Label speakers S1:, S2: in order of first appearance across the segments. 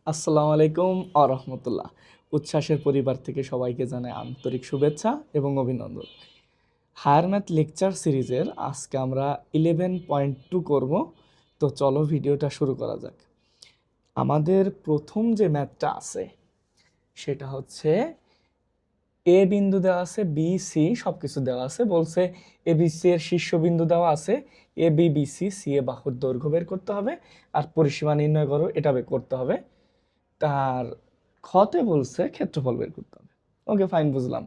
S1: আসসালামু আলাইকুম আরহামতুল্লাহ। উচ্ছ্বাসের পরিবার থেকে সবাইকে জানাই আন্তরিক শুভেচ্ছা এবং অভিনন্দন। হায়ার ম্যাথ লেকচার সিরিজের আজকে আমরা 11.2 করব। তো চলো ভিডিওটা শুরু করা যাক। আমাদের প্রথম যে ম্যাথটা আছে সেটা হচ্ছে এ বিন্দু দেওয়া আছে, বি সি সব কিছু দেওয়া আছে, বলছে এ বি সি এর শীর্ষবিন্দু দেওয়া আছে, A B B C C এ বাহুর দৈর্ঘ্য বের করতে হবে আর পরিসীমা নির্ণয় করো, এটা বের করতে হবে। তার খতে বলছে ক্ষেত্রফল বের করতে হবে। ওকে ফাইন, বুঝলাম।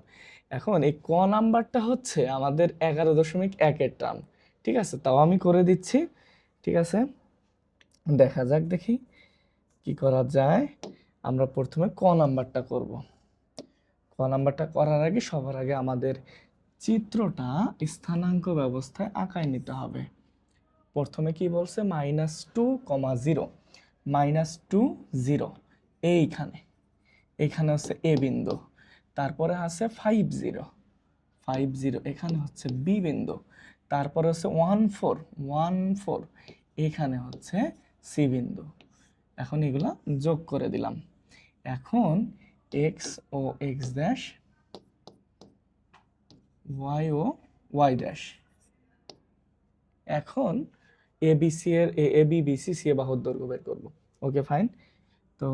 S1: এখন এই ক নাম্বারটা হচ্ছে আমাদের 11.1-এর টার্ম। ঠিক আছে, তাও আমি করে দিচ্ছি। ঠিক আছে, দেখা যাক দেখি কি করা যায়। আমরা প্রথমে ক নাম্বারটা করব। ক নাম্বারটা করার আগে সবার আগে আমাদের চিত্রটা স্থানাঙ্ক ব্যবস্থায় আঁকায় নিতে হবে। প্রথমে কি বলছে, -2, 0 -2 0 এইখানে এখানে হচ্ছে এ বিন্দু, তারপরে আছে 5 0 এখানে হচ্ছে বি বিন্দু, তারপরে হচ্ছে 1 4 এখানে হচ্ছে সি বিন্দু। এখন এগুলা যোগ করে দিলাম। এখন এক্স ও এক্স ড্যাশ, ওয়াই ও ওয়াই ড্যাশ। এখন এ বি সি এর A B B C C এ বাহুর দৈর্ঘ্য বের করবো। ওকে ফাইন, তো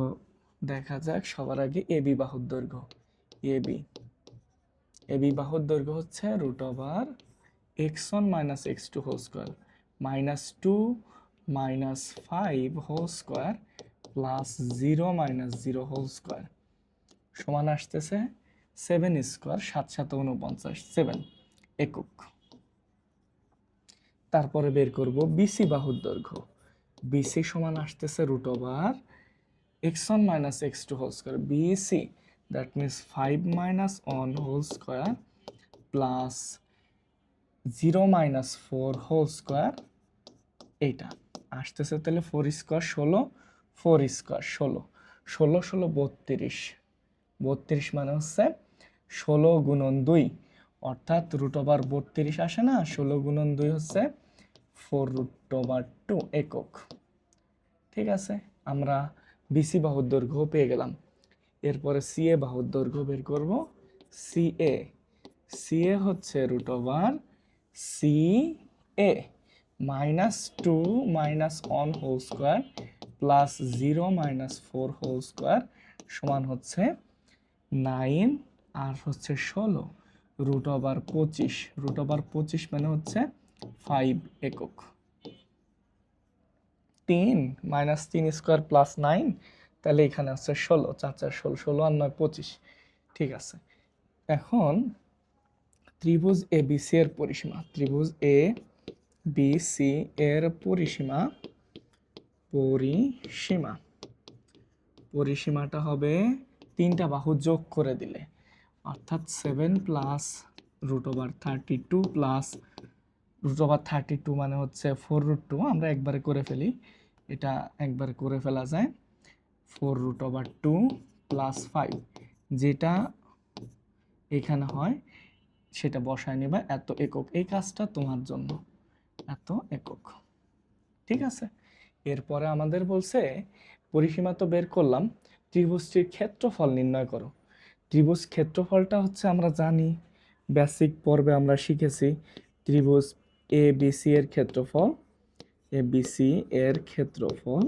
S1: দেখা যাক সবার আগে এ বি বাহুর দৈর্ঘ্য। এ বি বাহুর দৈর্ঘ্য হচ্ছে √x1 - x2 whole square -2 - 5 whole square plus 0 - 0 whole square সমান আসতেছে 7 স্কোয়ার, 7 7 49, 7 একক। তারপরে বের করব বিসি বাহুর দৈর্ঘ্য। বিসি সমান আসতেছে √x1 - x2 whole square, BC that means 5 - 1 whole square plus 0 - 4 whole square. এইটা আসতেছে তাহলে 4 স্কোয়ার 16, 4 স্কোয়ার 16, 16 16 32, 32 মানে হচ্ছে 16 গুণন 2, অর্থাৎ √32 আসে না, 16 গুণন 2 হচ্ছে 4√2 একক। ঠিক আছে, আমরা বিসি বাহুর দৈর্ঘ্য পেয়ে গেলাম। এরপরে সি এ বাহুর দৈর্ঘ্য বের করব। সি এ হচ্ছে C A -2 - 1 whole square plus 0 - 4 whole square সমান হচ্ছে 9 আর হচ্ছে 16 √25, √25 মানে হচ্ছে 5 একক। 3 - 3 স্কোয়ার প্লাস 9, তাহলে এখানে হচ্ছে 16, 4 4 16, 16 আর 9 25। ঠিক আছে, এখন ত্রিভুজ এ বি সি এর পরিসীমা, ত্রিভুজ এ বি সি এর পরিসীমাটা হবে তিনটা বাহু যোগ করে দিলে, অর্থাৎ 7 প্লাস √32 প্লাস √32 মানে হচ্ছে 4√2। আমরা একবারে করে ফেলি, এটা একবারে করে ফেলা যায়। 4√2 প্লাস 5 যেটা এখানে হয় সেটা বসায় নিবা, এত একক। এই কাজটা তোমার জন্য, এত একক। ঠিক আছে, এরপরে আমাদের বলছে পরিসীমা তো বের করলাম, ত্রিভুজটির ক্ষেত্রফল নির্ণয় করো। ত্রিভুজ ক্ষেত্রফলটা হচ্ছে আমরা জানি, বেসিক পর্বে আমরা শিখেছি ত্রিভুজ এ বি সি এর ক্ষেত্রফল, এ বি সি এর ক্ষেত্রফল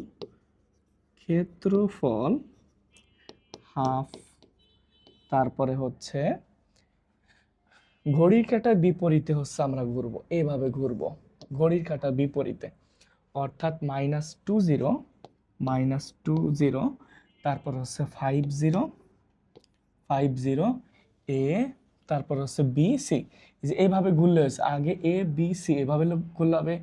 S1: হাফ, তারপরে হচ্ছে ঘড়ির কাঁটার বিপরীতে হচ্ছে আমরা ঘুরবো, এভাবে ঘুরবো ঘড়ির কাঁটার বিপরীতে, অর্থাৎ -2 0 তারপর হচ্ছে 5 0 এ, তারপর হচ্ছে বি সি। যে এইভাবে ঘুরলে হয়েছে, আগে এ বি সি এভাবে ঘুরলে হবে,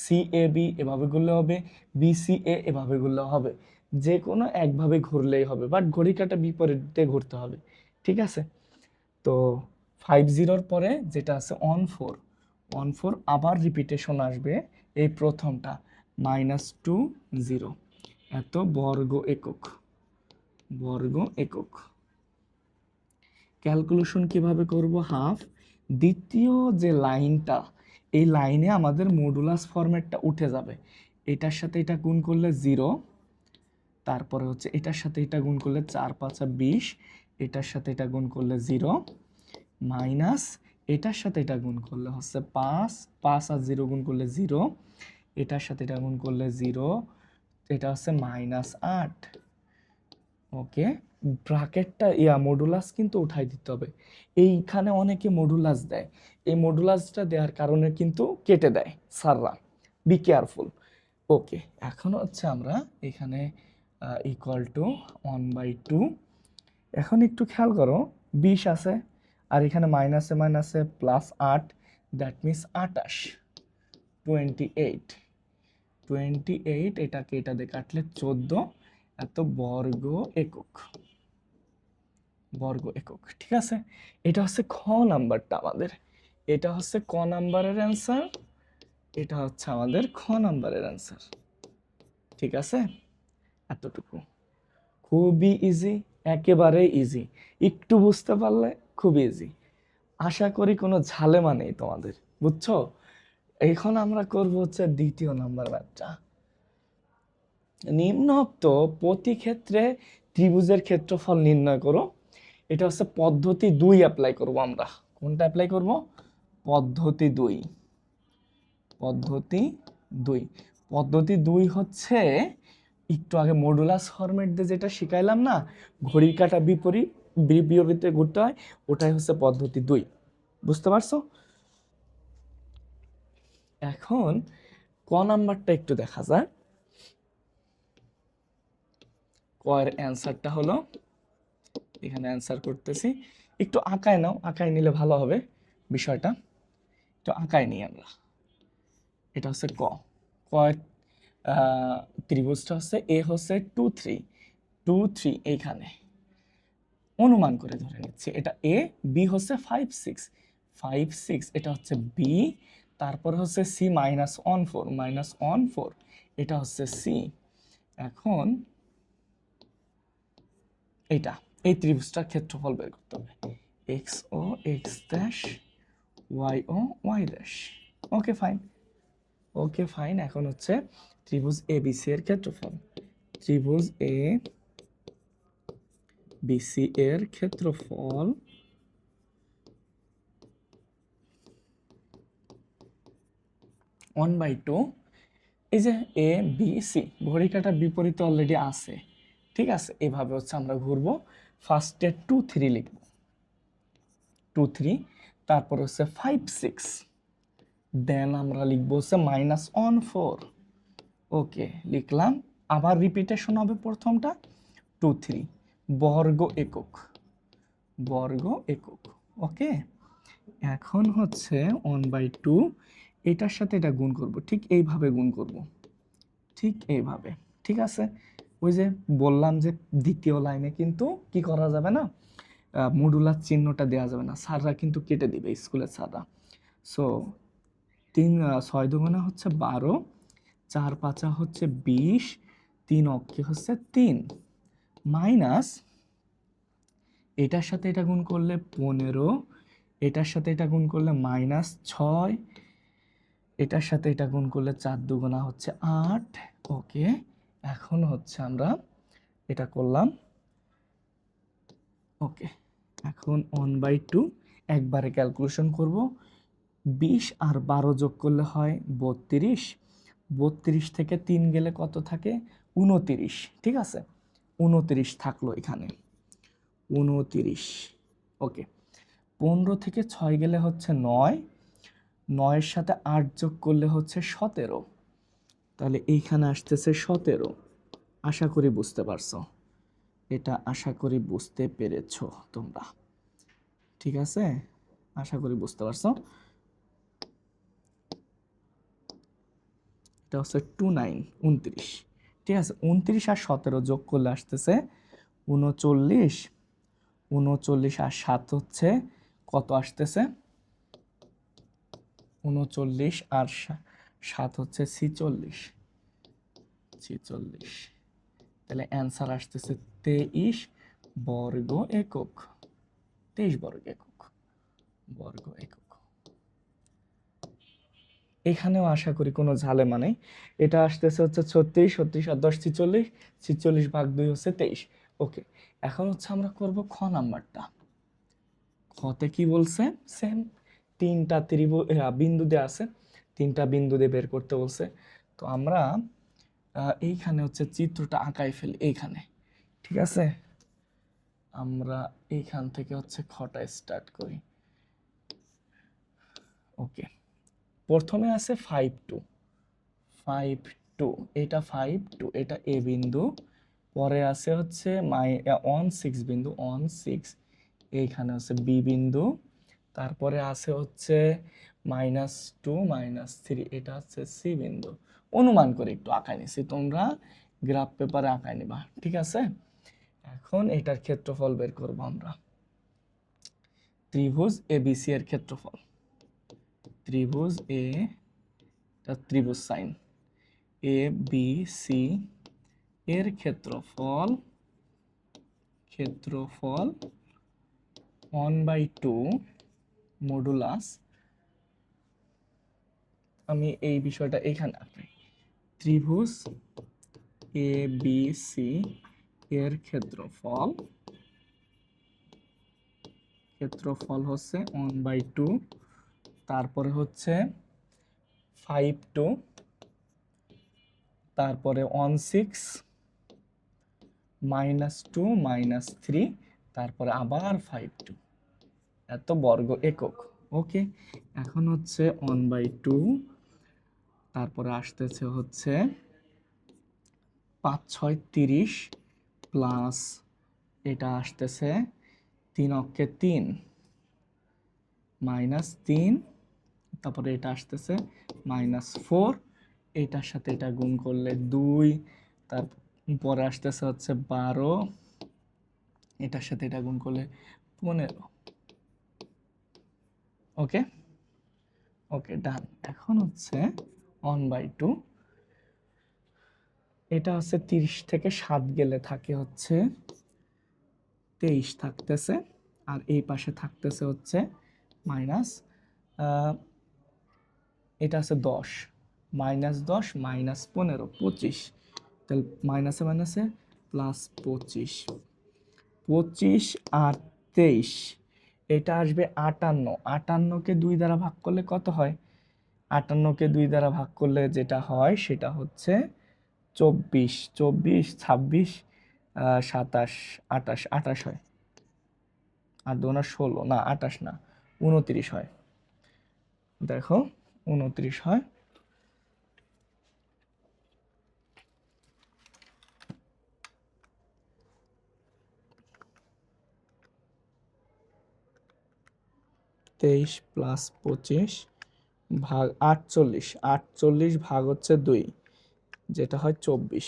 S1: সি এ বি এভাবে ঘুরলে হবে, বি সি এ এভাবে ঘুরলে হবে, যে কোনো একভাবে ঘুরলেই হবে, বাট ঘড়ি কাঁটা বিপরীতে ঘুরতে হবে। ঠিক আছে, তো 5 0 পরে যেটা আছে 1 4 আবার রিপিটেশন আসবে, এই প্রথমটা -2 0, এত বর্গ একক। ক্যালকুলেশন কিভাবে করব, হাফ। দ্বিতীয় যে লাইনটা, এই লাইনে আমাদের মডুলাস ফরম্যাটটা উঠে যাবে, এটার সাথে এটা গুণ করলে 0, তারপরে হচ্ছে এটার সাথে এটা গুণ করলে 4 5 20, এটার সাথে এটা গুণ করলে 0, মাইনাস এটার সাথে এটা গুণ করলে হচ্ছে 5 5 আর 0 গুণ করলে 0, এটার সাথে এটা গুণ করলে 0, এটা হচ্ছে -8। ওকে, ব্র্যাকেটটা মডুলাস কিন্তু উঠাই দিতে হবে। এইখানে অনেকে মডুলাস দেয়, এই মডুলাসটা দেওয়ার কারণে কিন্তু কেটে দেয় স্যাররা, বি কেয়ারফুল। ওকে, এখন হচ্ছে আমরা এখানে ইকুয়াল টু 1/2। এখন একটু খেয়াল করো, 20 আছে আর এখানে মাইনাসে মাইনাসে +8, দ্যাট মিনস 28, 28, 28, এটাকে এটা দিয়ে কাটলে 14, এত বর্গ একক, বর্গ একক। ঠিক আছে, এটা হচ্ছে খ নাম্বারটা আমাদের, এটা হচ্ছে ক নাম্বারের অ্যান্সার, এটা হচ্ছে আমাদের খ নাম্বারের অ্যান্সার। ঠিক আছে, এতটুকু খুবই ইজি, একেবারে ইজি, একটু বুঝতে পারলে খুব ইজি। আশা করি কোনো ঝালেমা নেই তোমাদের, বুঝছো? এখন আমরা করব হচ্ছে দ্বিতীয় নাম্বার ম্যাথটা। নিম্নোক্ত প্রতি ক্ষেত্রে ত্রিভুজের ক্ষেত্রফল নির্ণয় করো। এটা হচ্ছে পদ্ধতি 2 অ্যাপ্লাই করব আমরা। কোনটা অ্যাপ্লাই করব? পদ্ধতি 2। পদ্ধতি 2, পদ্ধতি 2 হচ্ছে একটু আগে মডুলাস ফরম্যাট দিয়ে যেটা শিখাইলাম না, ঘড়ির কাঁটা বিপরীতে ঘুরতে হয়, ওটাই হচ্ছে পদ্ধতি 2। বুঝতে পারছো? এখন ক নাম্বারটা একটু দেখা যায়। ক এর অ্যান্সারটা হলো, এখানে অ্যান্সার করতেছি, একটু আঁকায় নাও, আঁকায় নিলে ভালো হবে বিষয়টা, একটু আঁকায় নিই আমরা। এটা হচ্ছে ক, ক এর ত্রিভুজটা হচ্ছে এ হচ্ছে 2 3, 2 3, এইখানে অনুমান করে ধরে নিচ্ছি এটা এ, বি হচ্ছে 5 6, 5 6, এটা হচ্ছে বি, তারপর হচ্ছে সি -1 4, -1 4, এটা হচ্ছে সি। এখন এটা এই ত্রিভুজটার ক্ষেত্রফল বের করতে হবে, এক্স ও এক্স ড্যাশ, ওয়াই ও y dash. Okay fine, okay fine. এখন হচ্ছে ত্রিভুজ এ বিসি এর ক্ষেত্রফল, ত্রিভুজ এ বিসি এর ক্ষেত্রফল ওয়ান বাই টু। এই যে এ বি সি ঘড়ি কাঁটার বিপরীতে অলরেডি আছে, ঠিক আছে, এভাবে হচ্ছে আমরা ঘুরবো। ফার্স্টে 2 3 লিখব, 2 3, তারপর হচ্ছে 5 6, দেন আমরা লিখবো হচ্ছে -1 4। ওকে, লিখলাম, আবার রিপিটেশন হবে প্রথমটা, 2 3, বর্গ একক, বর্গ একক। ওকে, এখন হচ্ছে 1/2, এটার সাথে এটা গুণ করব, ঠিক এইভাবে গুণ করব, ঠিক এইভাবে। ঠিক আছে, ওই যে বললাম যে দ্বিতীয় লাইনে কিন্তু কি করা যাবে না, মডুলার চিহ্নটা দেওয়া যাবে না, স্যাররা কিন্তু কেটে দিবে স্কুলের স্যাররা। সো 6 দুগুণে হচ্ছে 12, 4 5 হচ্ছে 20, 3 অক্ষে হচ্ছে 3, মাইনাস এটার সাথে এটা গুণ করলে 15, এটার সাথে এটা গুণ করলে -6, এটার সাথে এটা গুণ করলে 4 দুগুণা হচ্ছে 8। ওকে, এখন হচ্ছে আমরা এটা করলাম। ওকে, এখন 1/2 একবারে ক্যালকুলেশন করব, 20 আর 12 যোগ করলে হয় 32, 32 থেকে 3 গেলে কত থাকে? 29। ঠিক আছে, 29 থাকলো এখানে, 29। ওকে, 15 থেকে 6 গেলে হচ্ছে 9, 9-এর সাথে 8 যোগ করলে হচ্ছে 17, তাহলে এইখানে আসতেছে 17। আশা করি বুঝতে পারছো, এটা আশা করি বুঝতে পেরেছো তোমরা। ঠিক আছে, আশা করি বুঝতে পারছো। এটা হচ্ছে 2 9 29। ঠিক আছে, 29 আর 17 যোগ করলে আসতেছে 39, 39 আর 7 হচ্ছে কত আসতেছে? 39 আর 7 হচ্ছে 46, 46। তাহলে অ্যান্সার আসতেছে 23 বর্গ একক, 23 বর্গ একক, বর্গ একক। এখানেও আশা করি কোনো ঝালেমা নেই। এটা আসতেছে হচ্ছে 36, 36 আর 10 46, 46 ভাগ 2 হচ্ছে 23। ওকে, এখন হচ্ছে আমরা করব খ নাম্বারটা। খতে কি বলছে? সেম, তিনটা বিন্দু দিয়ে আছে, তিনটা বিন্দু দিয়ে বের করতে বলছে। তো আমরা এইখানে হচ্ছে চিত্রটা আঁকাই ফেলি এইখানে, ঠিক আছে? আমরা এইখান থেকে হচ্ছে খটা স্টার্ট করি। ওকে, প্রথমে আছে 5 2, 5 2, এটা 5 2, এটা এ বিন্দু। পরে আছে হচ্ছে 1 6 বিন্দু, 1 6, এইখানে হচ্ছে বি বিন্দু। তারপরে আছে হচ্ছে -2 -3, এটা হচ্ছে সি বিন্দু। অনুমান করে একটু আঁকাই নিছি, তোমরা গ্রাফ পেপারে আঁকাই নিবা, ঠিক আছে? এখন এটার ক্ষেত্রফল বের করব আমরা। ত্রিভুজ এবিসি এর ক্ষেত্রফল, ত্রিভুজ এ, ত্রিভুজ সাইন এ বি সি এর ক্ষেত্রফল, ক্ষেত্রফল 1/2 মডুলাস, আমি এই বিষয়টা এখানে আঁকি, ত্রিভুজ এ বি সি এর ক্ষেত্রফল, ক্ষেত্রফল হচ্ছে 1/2, তারপরে হচ্ছে 5 2, তারপরে 1 6, -2 -3, তারপরে আবার 5 2, এত বর্গ একক। ওকে, এখন হচ্ছে 1/2, তারপরে আসতেছে হচ্ছে 5 6 30 প্লাস এটা আসতেছে 3 অক্ষে 3 -3, তারপরে এটা আসতেছে -4, এটার সাথে এটা গুণ করলে 2, তারপরে আসতেছে হচ্ছে 12, এটার সাথে এটা গুণ করলে 15। ওকে, ওকে ডান। এখন হচ্ছে 1/2, এটা হচ্ছে 30 থেকে 7 গেলে থাকে হচ্ছে 23 থাকতেছে, আর এই পাশে থাকতেছে হচ্ছে মাইনাস, এটা আছে 10, -10 -15 25, তাহলে মাইনাসে মাইনাসে প্লাস 25, 25 আর 23, এটা আসবে 58, 58কে 2 দ্বারা ভাগ করলে কত হয়? 58কে 2 দ্বারা ভাগ করলে যেটা হয় সেটা হচ্ছে 24, 24 26, 27 28, 28 হয়, আর 2 না 16, না 28 না 29 হয়, দেখো 29 হয়। তেইশ প্লাস 25 ভাগ 48, 48 ভাগ হচ্ছে 2, যেটা হয় 24,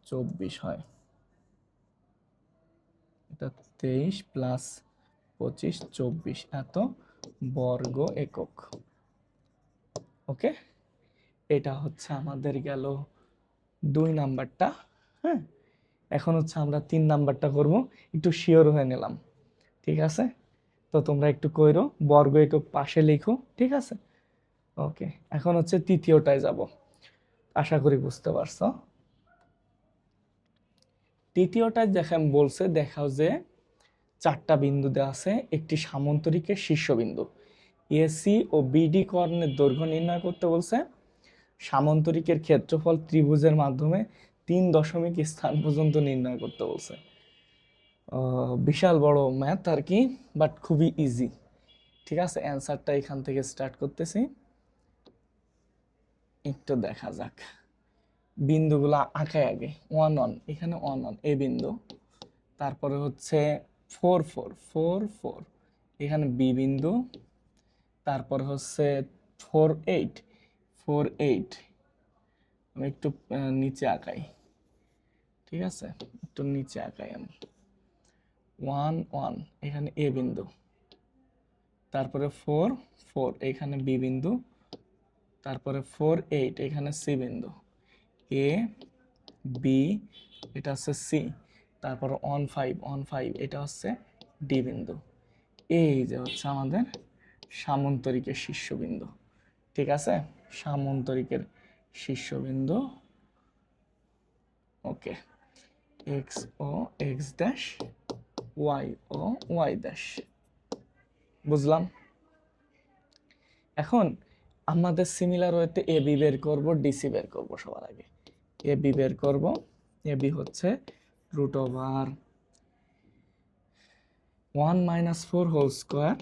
S1: 24 হয়। এটা 23 প্লাস 25 24, এত বর্গ একক। ওকে, এটা হচ্ছে আমাদের গেল 2 নাম্বারটা। হ্যাঁ, এখন হচ্ছে আমরা 3 নাম্বারটা করব, একটু শিওর হয়ে নিলাম, ঠিক আছে? তো তোমরা একটু কইরো, বর্গ একক পাশে লিখো, ঠিক আছে? ওকে, এখন হচ্ছে তৃতীয়টায় যাব, আশা করি বুঝতে পারছো। তৃতীয়টায় বলছে দেখাও যে 4টা বিন্দু দেওয়া আছে, একটি সামান্তরিকের শীর্ষবিন্দু এসি ও বিডি কর্ণের দৈর্ঘ্য নির্ণয় করতে বলছে। সামান্তরিকের ক্ষেত্রফল ত্রিভুজের মাধ্যমে 3 দশমিক স্থান পর্যন্ত নির্ণয় করতে বলছে। বিশাল বড় ম্যাথ আর কি, বাট খুবই ইজি, ঠিক আছে? অ্যান্সারটা এখান থেকে স্টার্ট করতেছি, একটু দেখা যাক। বিন্দুগুলো আঁকায় আগে, 1 1, এখানে 1 1 এ বিন্দু, তারপরে হচ্ছে 4 4 4 4, এখানে বি বিন্দু, তারপর হচ্ছে 4 8 4 8, আমি একটু নিচে আঁকাই, ঠিক আছে? একটু নিচে আঁকাই আমি। 1 1, এখানে এ বিন্দু, তারপরে 4 4, এখানে বি বিন্দু, তারপরে 4 8, এখানে সি বিন্দু, এ বি, এটা হচ্ছে সি, তারপর 1 5 1 5, এটা হচ্ছে ডি বিন্দু। এই যে হচ্ছে আমাদের সামান্তরিকের শীর্ষবিন্দু, ঠিক আছে, সামান্তরিকের শীর্ষবিন্দু। ওকে, এক্স ও এক্স ড্যাশ, ওয়াই ও ওয়াই ড্যাশ। বুঝলাম। এখন আমাদের সিমিলার ওয়েতে এ বি বের করবো, ডিসি বের করবো। সবার আগে এ বি বের করবো। এ বি হচ্ছে root over 1 minus 4 whole square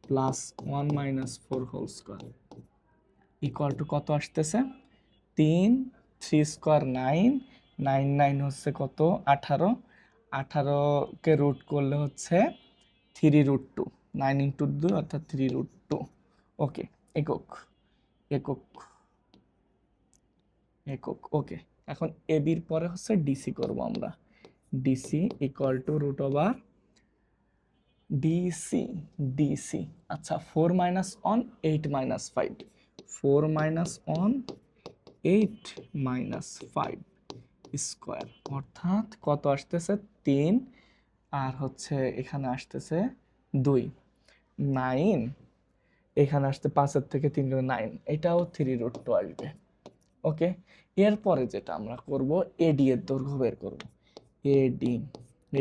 S1: plus 1 minus 4 whole square equal to কত আসতেছে? 3, 3 স্কোয়ার 9, 9 9 হচ্ছে কত? 18, 18কে রুট করলে হচ্ছে 3√2, 9 ইন্টু 2 অর্থাৎ 3√2। ওকে, একক একক একক। ওকে, এখন এ বির পরে হচ্ছে ডিসি করব আমরা। DC equal to root over DC DC. আচ্ছা, 4 minus 1 8 minus 5, 4 minus 1 8 minus 5 square অর্থাৎ কত আসতেছে? 3 আর হচ্ছে এখানে আসতেছে 2, 9 এখানে আসতে 5-এর থেকে 3 গেলে 9, এটাও 3√2 আসবে। ওকে, এরপরে যেটা আমরা করব, এডি এর দৈর্ঘ্য বের করব। এডি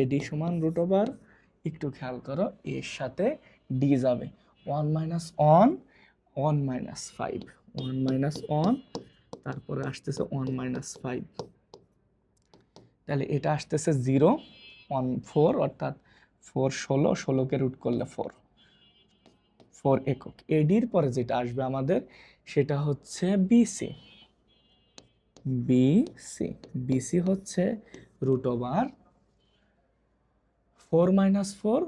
S1: এডি সমান রুট ওভার, একটু খেয়াল করো, এর সাথে ডি যাবে, 1 মাইনাস 1 1 মাইনাস 5, 1 মাইনাস 1, তারপরে আসতেছে 1 মাইনাস 5, তাহলে এটা আসতেছে 0 1 4 অর্থাৎ 4 16, 16কে রুট করলে 4 একক। এডির পরে যেটা আসবে আমাদের সেটা হচ্ছে বিসি। বিসি বিসি হচ্ছে root over 4 minus 4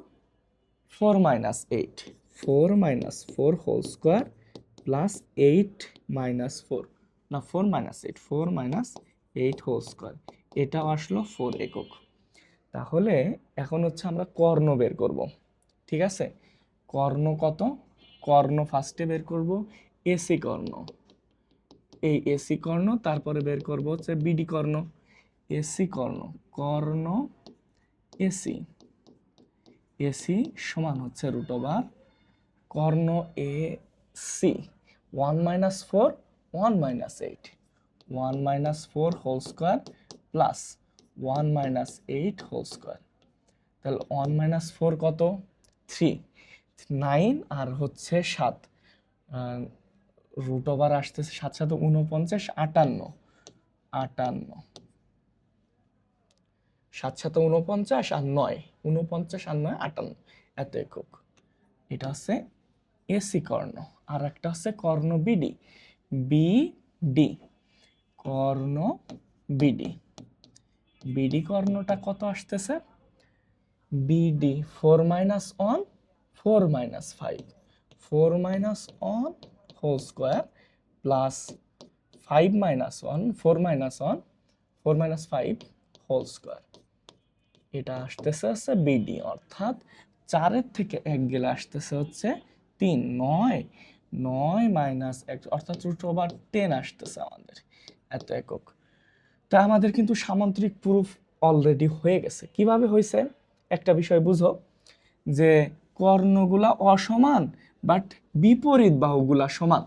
S1: 4 minus 8, 4 minus 4 whole square plus 8 minus 4, না 4 মাইনাস 8, 4 মাইনাস 8 হোল স্কোয়ার, এটাও আসলো 4 একক। তাহলে এখন হচ্ছে আমরা কর্ণ বের করব। ঠিক আছে, কর্ণ কত? কর্ণ ফার্স্টে বের করব এসি কর্ণ, এই এসি কর্ণ, তারপরে বের করব হচ্ছে বিডি কর্ণ। এসি কর্ণ, কর্ণ এসি, এসি সমান হচ্ছে রুট ওভার কর্ণ A C 1 minus 4 1 minus 8, 1 minus 4 whole square plus 1 minus 8 whole square. তাহলে 1 মাইনাস 4 কত? 3, 9 আর হচ্ছে 7, রুট ওভার আসতেছে 7 7 49, 58, 58, 7 7 49 আর 9, 49 আর 9 58, এত একক। এটা হচ্ছে এসি কর্ণ। আর একটা হচ্ছে কর্ণ বিডি, বিডি কর্ণ বিডি। বিডি কর্ণটা কত আসতেছে? BD 4 minus 1 4 minus 5, 4 minus 1 whole square plus 5 minus 1 4 minus 1 4 minus 5 whole square, এটা আসতেছে হচ্ছে বিডি। অর্থাৎ 4-এর থেকে 1 গেলে আসতেছে হচ্ছে 3, 9 9 মাইনাস 1 অর্থাৎ রুট ওভার 10 আসতেছে আমাদের, এত একক। তা আমাদের কিন্তু সামান্তরিক প্রুফ অলরেডি হয়ে গেছে। কিভাবে হয়েছে? একটা বিষয় বুঝো, যে কর্ণগুলা অসমান বাট বিপরীত বাহুগুলা সমান।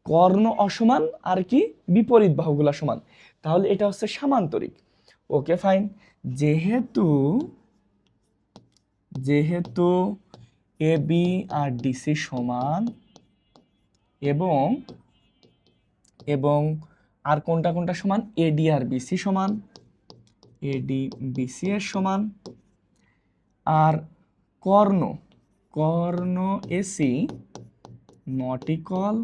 S1: কর্ণ অসমান আর কি বিপরীত বাহুগুলা সমান, তাহলে এটা হচ্ছে সামান্তরিক। ওকে ফাইন, যেহেতু যেহেতু এ বি আর ডিসি সমান এবং এবং আর কোনটা কোনটা সমান? এডি আর বিসি সমান, এডি বিসি এর সমান। আর কর্ণ কর্ণ এসি নট ইকুয়াল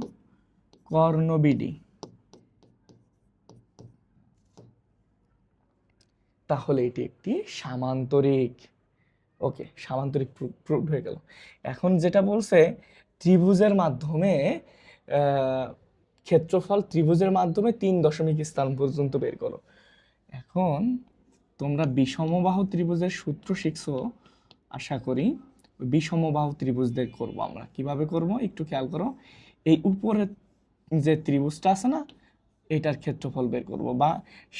S1: কর্ণ বিডি, তাহলে এটি একটি সামান্তরিক। ওকে, সামান্তরিক প্রুভ হয়ে গেল। এখন যেটা বলছে ত্রিভুজের মাধ্যমে ক্ষেত্রফল ত্রিভুজের মাধ্যমে 3 দশমিক স্থান পর্যন্ত বের করো। এখন তোমরা বিষমবাহু ত্রিভুজের সূত্র শিখছো আশা করি। বিষমবাহু ত্রিভুজদের করব আমরা। কিভাবে করব একটু খেয়াল করো, এই উপরে যে ত্রিভুজটা আছে না, এটার ক্ষেত্রফল বের করব, বা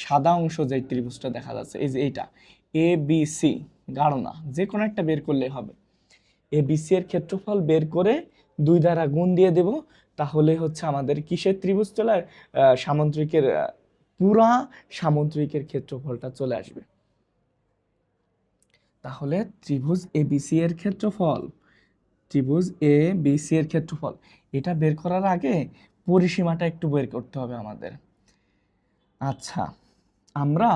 S1: সাদা অংশ যে ত্রিভুজটা দেখা যাচ্ছে এই যে এইটা এ বি সি, গাঢ় না, যে কোনো একটা বের করলে হবে। এ বি সি এর ক্ষেত্রফল বের করে 2 দ্বারা গুণ দিয়ে দেব, তাহলে হচ্ছে আমাদের কিসের ত্রিভুজ চলে সামুদ্রিকের পুরা সামুদ্রিকের ক্ষেত্রফলটা চলে আসবে। তাহলে ত্রিভুজ এবিসি এর ক্ষেত্রফল, ত্রিভুজ এ বিসি এর ক্ষেত্রফল, এটা বের করার আগে পরিসীমাটা একটু বের করতে হবে আমাদের। আচ্ছা, আমরা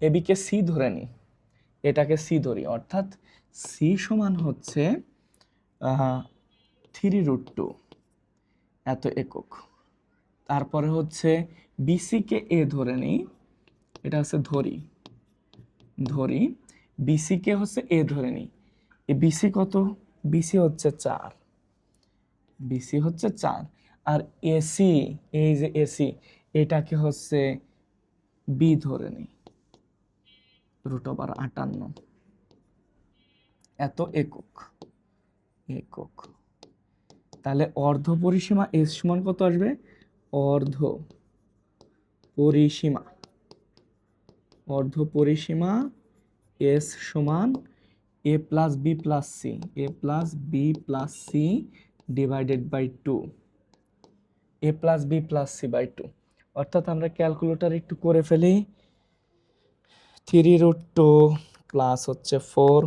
S1: এবি কে সি ধরে নিই, এটাকে সি ধরি, অর্থাৎ সি সমান হচ্ছে 3√2 এত একক। তারপরে হচ্ছে বিসি কে এ ধরে নিই, এটা হচ্ছে ধরি বিসি কে হচ্ছে এ ধরে নিই। এ বিসি কত? বিসি হচ্ছে 4, বিসি হচ্ছে 4। আর এসি, এই যে এসি, এটাকে হচ্ছে বি ধরে নিই, √58 এত একক। তাহলে অর্ধ পরিসীমা এস সমান কত আসবে? অর্ধ পরিসীমা এস সমান a plus b plus c divided by 2, a plus b plus c by 2। অর্থাৎ আমরা ক্যালকুলেটর একটু করে ফেলি, 3√2 প্লাস হচ্ছে 4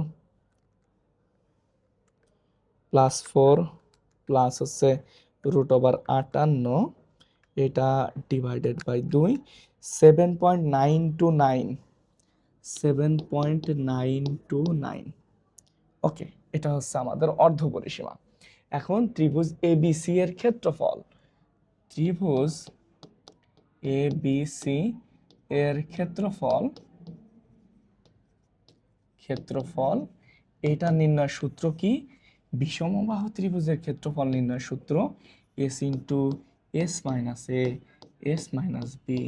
S1: প্লাস হচ্ছে √58, এটা ডিভাইডেড বাই 2, 7.929। ওকে, এটা হচ্ছে আমাদের অর্ধ পরিসীমা। এখন ত্রিভুজ এবিসি এর ক্ষেত্রফল, ত্রিভুজ এবিসি এর ক্ষেত্রফল এটা নির্ণয় সূত্র কি? বিষমবাহু ত্রিভুজের ক্ষেত্রফল নির্ণয় সূত্র S into S minus A S minus B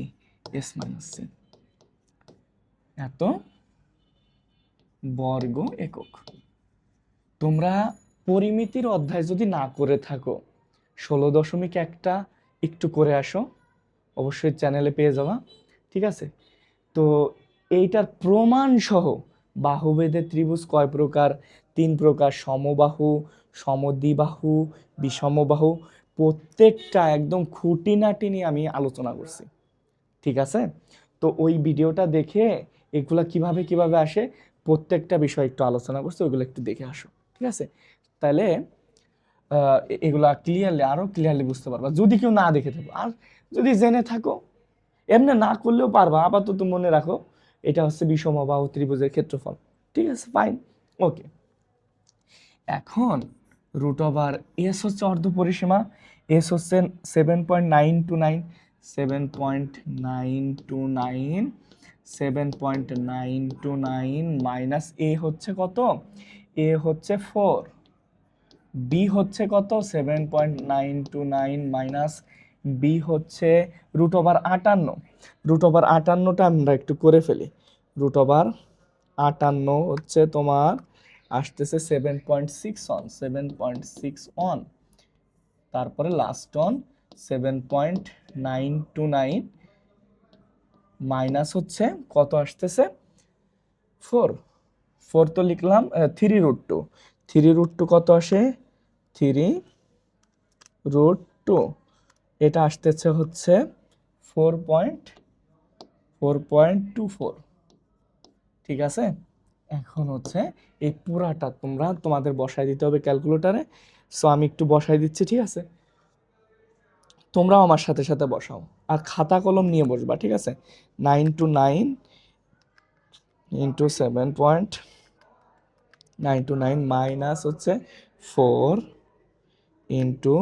S1: S minus C এত বর্গ একক। তোমরা পরিমিতির অধ্যায় যদি না করে থাকো, 16.1টা একটু করে আসো, অবশ্যই চ্যানেলে পেয়ে যাবা, ঠিক আছে? তো এইটার প্রমাণ সহ বাহুভেদে ত্রিভুজ কয় প্রকার? 3 প্রকার, সমবাহু, সমদ্বিবাহু, বিষমবাহু, প্রত্যেকটা একদম খুঁটিনাটি নিয়ে আমি আলোচনা করছি, ঠিক আছে? তো ওই ভিডিওটা দেখে এগুলা কিভাবে আসে প্রত্যেকটা বিষয় একটু আলোচনা করছি, ওইগুলো একটু দেখে আসো, ঠিক আছে? তাহলে এগুলা আরো ক্লিয়ারলি বুঝতে পারবা, যদি কেউ না দেখে থাকো। আর যদি জেনে থাকো, এমনি না করলেও পারবা, আপাতত মনে রাখো এটা হচ্ছে বিষমবাহু ত্রিভুজের ক্ষেত্রফল, ঠিক আছে? ফাইন, ওকে। এখন এস হচ্ছে অর্ধ পরিসীমা, এস হচ্ছে 7.929 মাইনাস এ হচ্ছে কত? এ হচ্ছে 4, বি হচ্ছে কত? 7.929 মাইনাস বি হচ্ছে √58টা আমরা একটু করে ফেলি। √58 হচ্ছে তোমার আসতেছে 7.6 তারপরে লাস্ট অন 7.929 মাইনাস হচ্ছে কত আসতেছে? 4 তো লিখলাম, 3√2 কত আসে? 3√2 এটা আসতেছে হচ্ছে 4.24, ঠিক আছে? এখন হচ্ছে এই পুরাটা তোমাদের বসায় দিতে হবে ক্যালকুলেটরে। সো আমি একটু বসাই দিচ্ছি, ঠিক আছে? তোমরাও আমার সাথে সাথে বসাও, আর খাতা কলম নিয়ে বসবা, ঠিক আছে? 929 ইন্টু 7.929 মাইনাস হচ্ছে 4 ইন্টু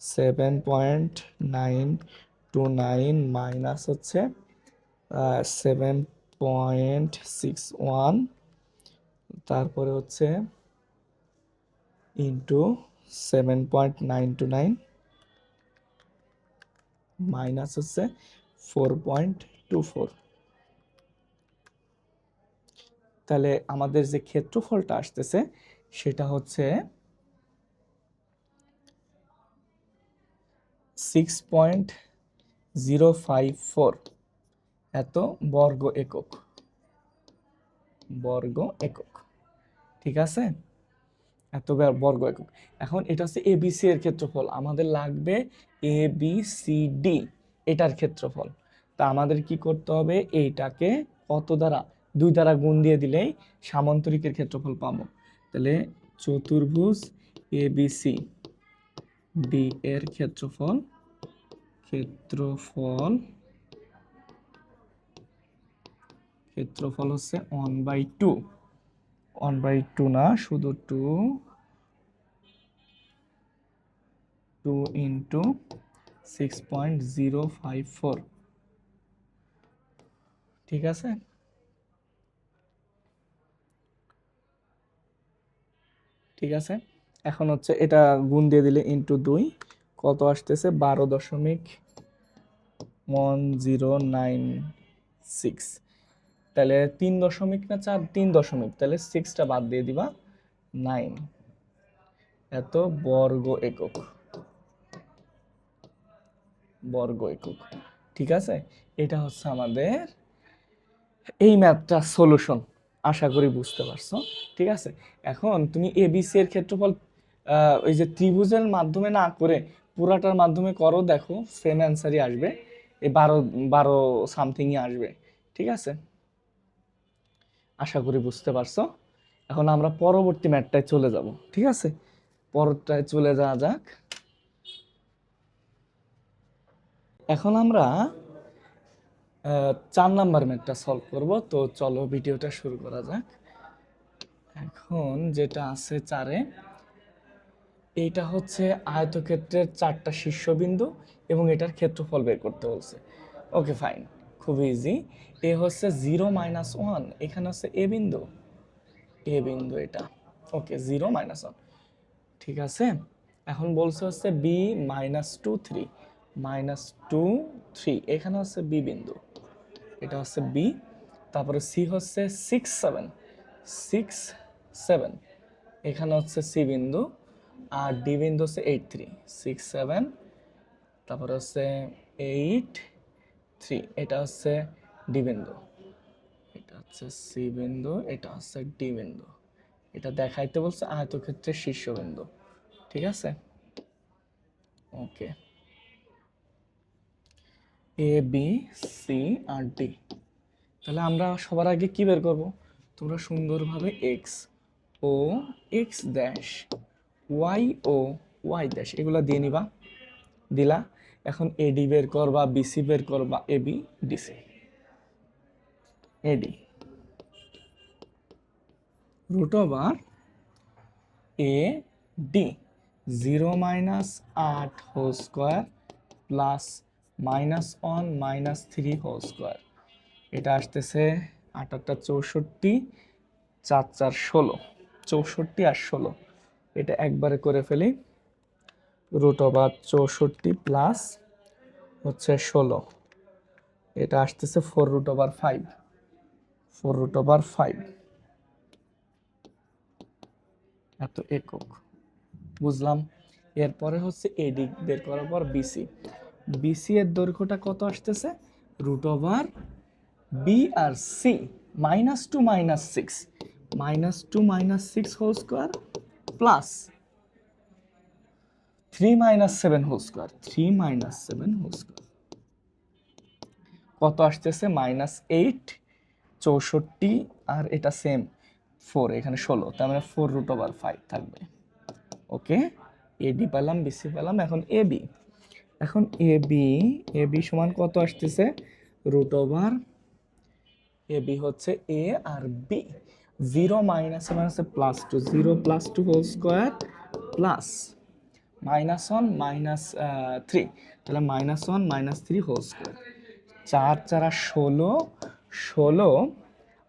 S1: 7.929 মাইনাস হচ্ছে 7.61, তারপরে হচ্ছে ইন্টু 7.929 মাইনাস হচ্ছে 4.24। তাহলে আমাদের যে ক্ষেত্রফলটা আসতেছে সেটা হচ্ছে 6.054 এত বর্গ একক, ঠিক আছে? এত বর্গ একক। এখন এটা হচ্ছে এবিসি এর ক্ষেত্রফল, আমাদের লাগবে এ বি সি ডি এটার ক্ষেত্রফল। তা আমাদের কি করতে হবে, এইটাকে কত দ্বারা, 2 দ্বারা গুণ দিয়ে দিলেই সামান্তরিকের ক্ষেত্রফল পাবো। তাহলে চতুর্ভুজ এবিসি ডি এর ক্ষেত্রফল হচ্ছে 1/2, 1/2 না, শুধু 2 ইন্টু 6.054। ঠিক আছে, ঠিক আছে। এখন হচ্ছে এটা গুণ দিয়ে দিলে ইন্টু 2 কত আসতেছে, 12.1096। তাহলে 3 দশমিক না 4, 3 দশমিক, তাহলে 6টা বাদ দিয়ে দিবা, 9 এত বর্গ একক, ঠিক আছে। এটা হচ্ছে আমাদের এই ম্যাথটা সলিউশন, আশা করি বুঝতে পারছো। ঠিক আছে, এখন তুমি এবিসি এর ক্ষেত্রফল ওই যে ত্রিভুজের মাধ্যমে না করে পুরাটার মাধ্যমে করো, দেখো সেম অ্যান্সারই আসবে, এই 12 সামথিংই আসবে। ঠিক আছে, আশা করি বুঝতে পারছো। এখন আমরা পরবর্তী ম্যাথটায় চলে যাব। ঠিক আছে, পরটায় চলে যাওয়া যাক। এখন আমরা 4 নাম্বার ম্যাথটা সলভ করব। তো চলো ভিডিওটা শুরু করা যাক। এখন যেটা আছে 4-এ, এইটা হচ্ছে আয়তক্ষেত্রের 4টা শীর্ষবিন্দু এবং এটার ক্ষেত্রফল বের করতে বলছে। ওকে ফাইন, খুব ইজি। এ হচ্ছে 0-1, এখানে হচ্ছে এ বিন্দু, এটা। ওকে, 0-1, ঠিক আছে। এখন বলছে হচ্ছে বি -2 3, এখানে হচ্ছে বি বিন্দু, এটা হচ্ছে বি। তারপরে সি হচ্ছে 6 7, এখানে হচ্ছে সি বিন্দু। আর ডি বিন্দু হচ্ছে 8 3, 6 7, তারপরে হচ্ছে 8 3, এটা হচ্ছে ডি বিন্দু, এটা হচ্ছে সি বিন্দু, এটা হচ্ছে ডি বিন্দু। এটা দেখাইতে বলছে আয়তক্ষেত্রের শীর্ষবিন্দু। ঠিক আছে, ওকে। এ বি সি আর ডি। তাহলে আমরা সবার আগে কি বের করব, তোমরা সুন্দরভাবে এক্স ও এক্স ড্যাশ, ওয়াই ও ওয়াই ড্যাশ এগুলো দিয়ে নিবা, দিলা। এখন এডি বের করবা, বিসি বের করবা, AB DC. AD root over A D 0-8 whole square plus -1 -3 whole square. এটা আসতেছে 8 8 64, 4 4 16, 64 আর 16। এটা একবারে করে ফেলি, রুট ওভার 64 প্লাস হচ্ছে 16, এটা আসতেছে 4√5, 4√5 এত একক, বুঝলাম। এরপরে হচ্ছে এডি বের করার পর বিসি, বিসি এর দৈর্ঘ্যটা কত আসতেছে, রুট ওভার বি আর c -2 -6 whole square plus 3 -7 whole square, 3 -7 whole square কত আসতেছে, -8 64 আর এটা সেম 4, এখানে 16, তার মানে 4√5 থাকবে। ওকে, এডি পেলাম, বিসি পেলাম। এখন এবি, এখন এবি সমান কত আসতেছে, রুট ওভার এবি হচ্ছে এ আর বি, 0 -1 +2, 0 + 2 হোল স্কোয়ার প্লাস -1 -3, তাহলে -1 -3 হোল স্কোয়ার। 4 4 16, 16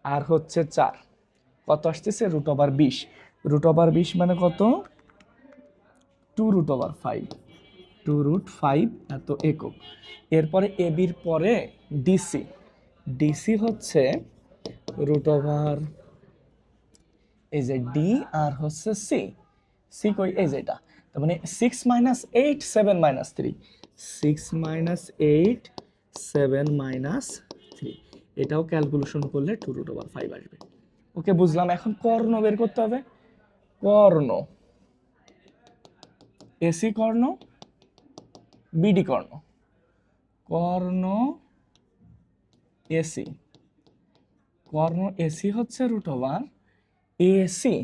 S1: আর হচ্ছে 4, কত আসতেছে, √20, √20 মানে কত, 2√5, 2√5 এত একক। এরপরে এবির পরে ডিসি, ডিসি হচ্ছে রুট ওভার এই যে ডি আর হচ্ছে সি, সি কই, এই যে এটা, তার মানে 6 -8 7 -3, 6 -8 7 -3, এটাও ক্যালকুলেশন করলে 2√5 আসবে। ওকে, বুঝলাম। এখন কর্ণ বের করতে হবে, কর্ণ এসি কর্ণ, বিডি কর্ণ, কর্ণ এসি, কর্ণ এসি হচ্ছে √, এসি,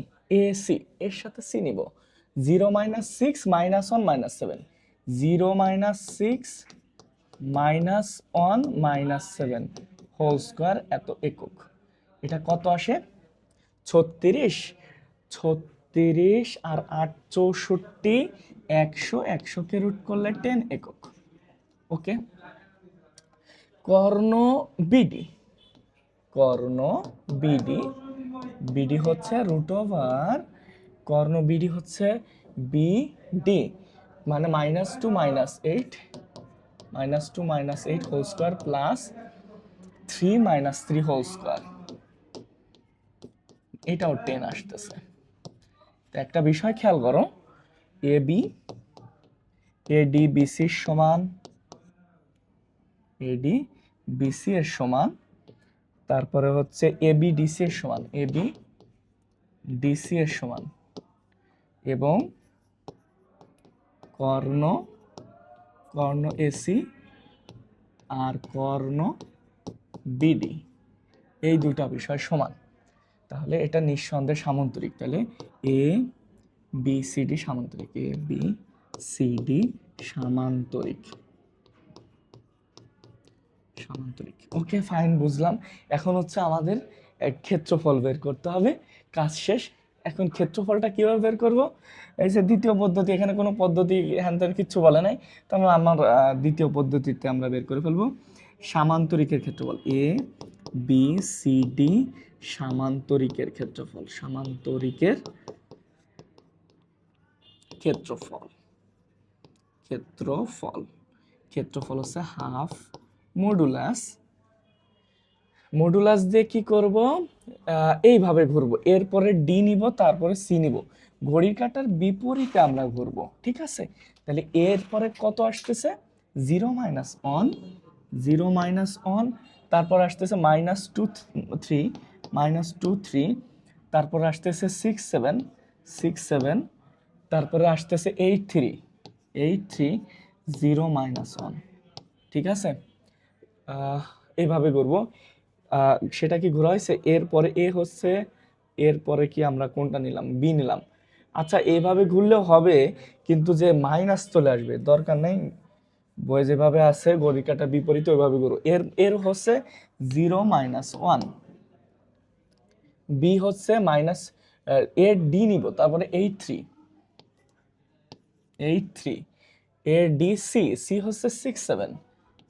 S1: এসি এর সাথে সি নিব, 0 - 6 - 1 - 7, 0 - 6 - 1 - 7 হোল স্কয়ার এত একক। এটা কত আসে? 36, 36 আর 8 64, 100, 100 কে রুট করলে 10 একক। ওকে, কর্ণ বিডি, কর্ণ বিডি, বিডি হচ্ছে √, কর্ণ বিডি হচ্ছে বিডি, মানে -2 - 8, -2 - 8 whole square plus 3 - 3 whole square, এটাও 10 আসতেছে। তো একটা বিষয় খেয়াল করো, এবি, এডি বিসি সমান, এডি বিসি এর সমান, তারপরে হচ্ছে এবি ডিসি এর সমান, এবি ডিসি এর সমান, এবং কর্ণ, কর্ণ এসি আর কর্ণ বিডি এই দুটা বিষয় সমান। তাহলে এটা নিঃসন্দেহে সামান্তরিক। তাহলে এ বি সি ডি সামান্তরিক, এ বি সি ডি সামান্তরিক, সামান্তরিক। ওকে ফাইন, বুঝলাম। এখন হচ্ছে আমাদের ক্ষেত্রফল বের করতে হবে, কাজ শেষ। এখন ক্ষেত্রফলটা কিভাবে বের করব? এই যে দ্বিতীয় পদ্ধতি, এখানে কোনো পদ্ধতি হ্যান ত্যান কিচ্ছু বলে নাই, তো আমার দ্বিতীয় পদ্ধতিতে আমরা বের করে ফেলবো সামান্তরিকের ক্ষেত্রফল, এ বি সি ডি সামান্তরিকের ক্ষেত্রফল, সামান্তরিকের ক্ষেত্রফল, ক্ষেত্রফল, ক্ষেত্রফল হচ্ছে হাফ মডুলাস, মডুলাস দিয়ে কি করব? এইভাবে ঘুরবো, এরপরে ডি নিব, তারপরে সি নিব, ঘড়ির কাঁটার বিপরীতে আমরা ঘুরবো, ঠিক আছে? তাহলে এরপরে কত আসতেছে? 0 - 1, 0 - 1, তারপর আসতেছে -2 3, -2 3, তারপর আসতেছে 6 7, 6 7, তারপরে আসতেছে 8 3, 8 3, 0 - 1, ঠিক আছে? এইভাবে করব। সেটা কি ঘোরা হয়েছে? এরপরে এ হচ্ছে, এরপরে কি আমরা কোনটা নিলাম? বি নিলাম। আচ্ছা, এইভাবে ঘুরলেও হবে, কিন্তু যে মাইনাস চলে আসবে দরকার নেই, বই যেভাবে আছে ঘড়ির কাঁটার বিপরীতে ওইভাবে ঘুরো। এর এর হচ্ছে 0 - 1, বি হচ্ছে মাইনাস, এর ডি নিব, তারপরে 8 3, 8 3, এর ডি সি, সি হচ্ছে 6 7,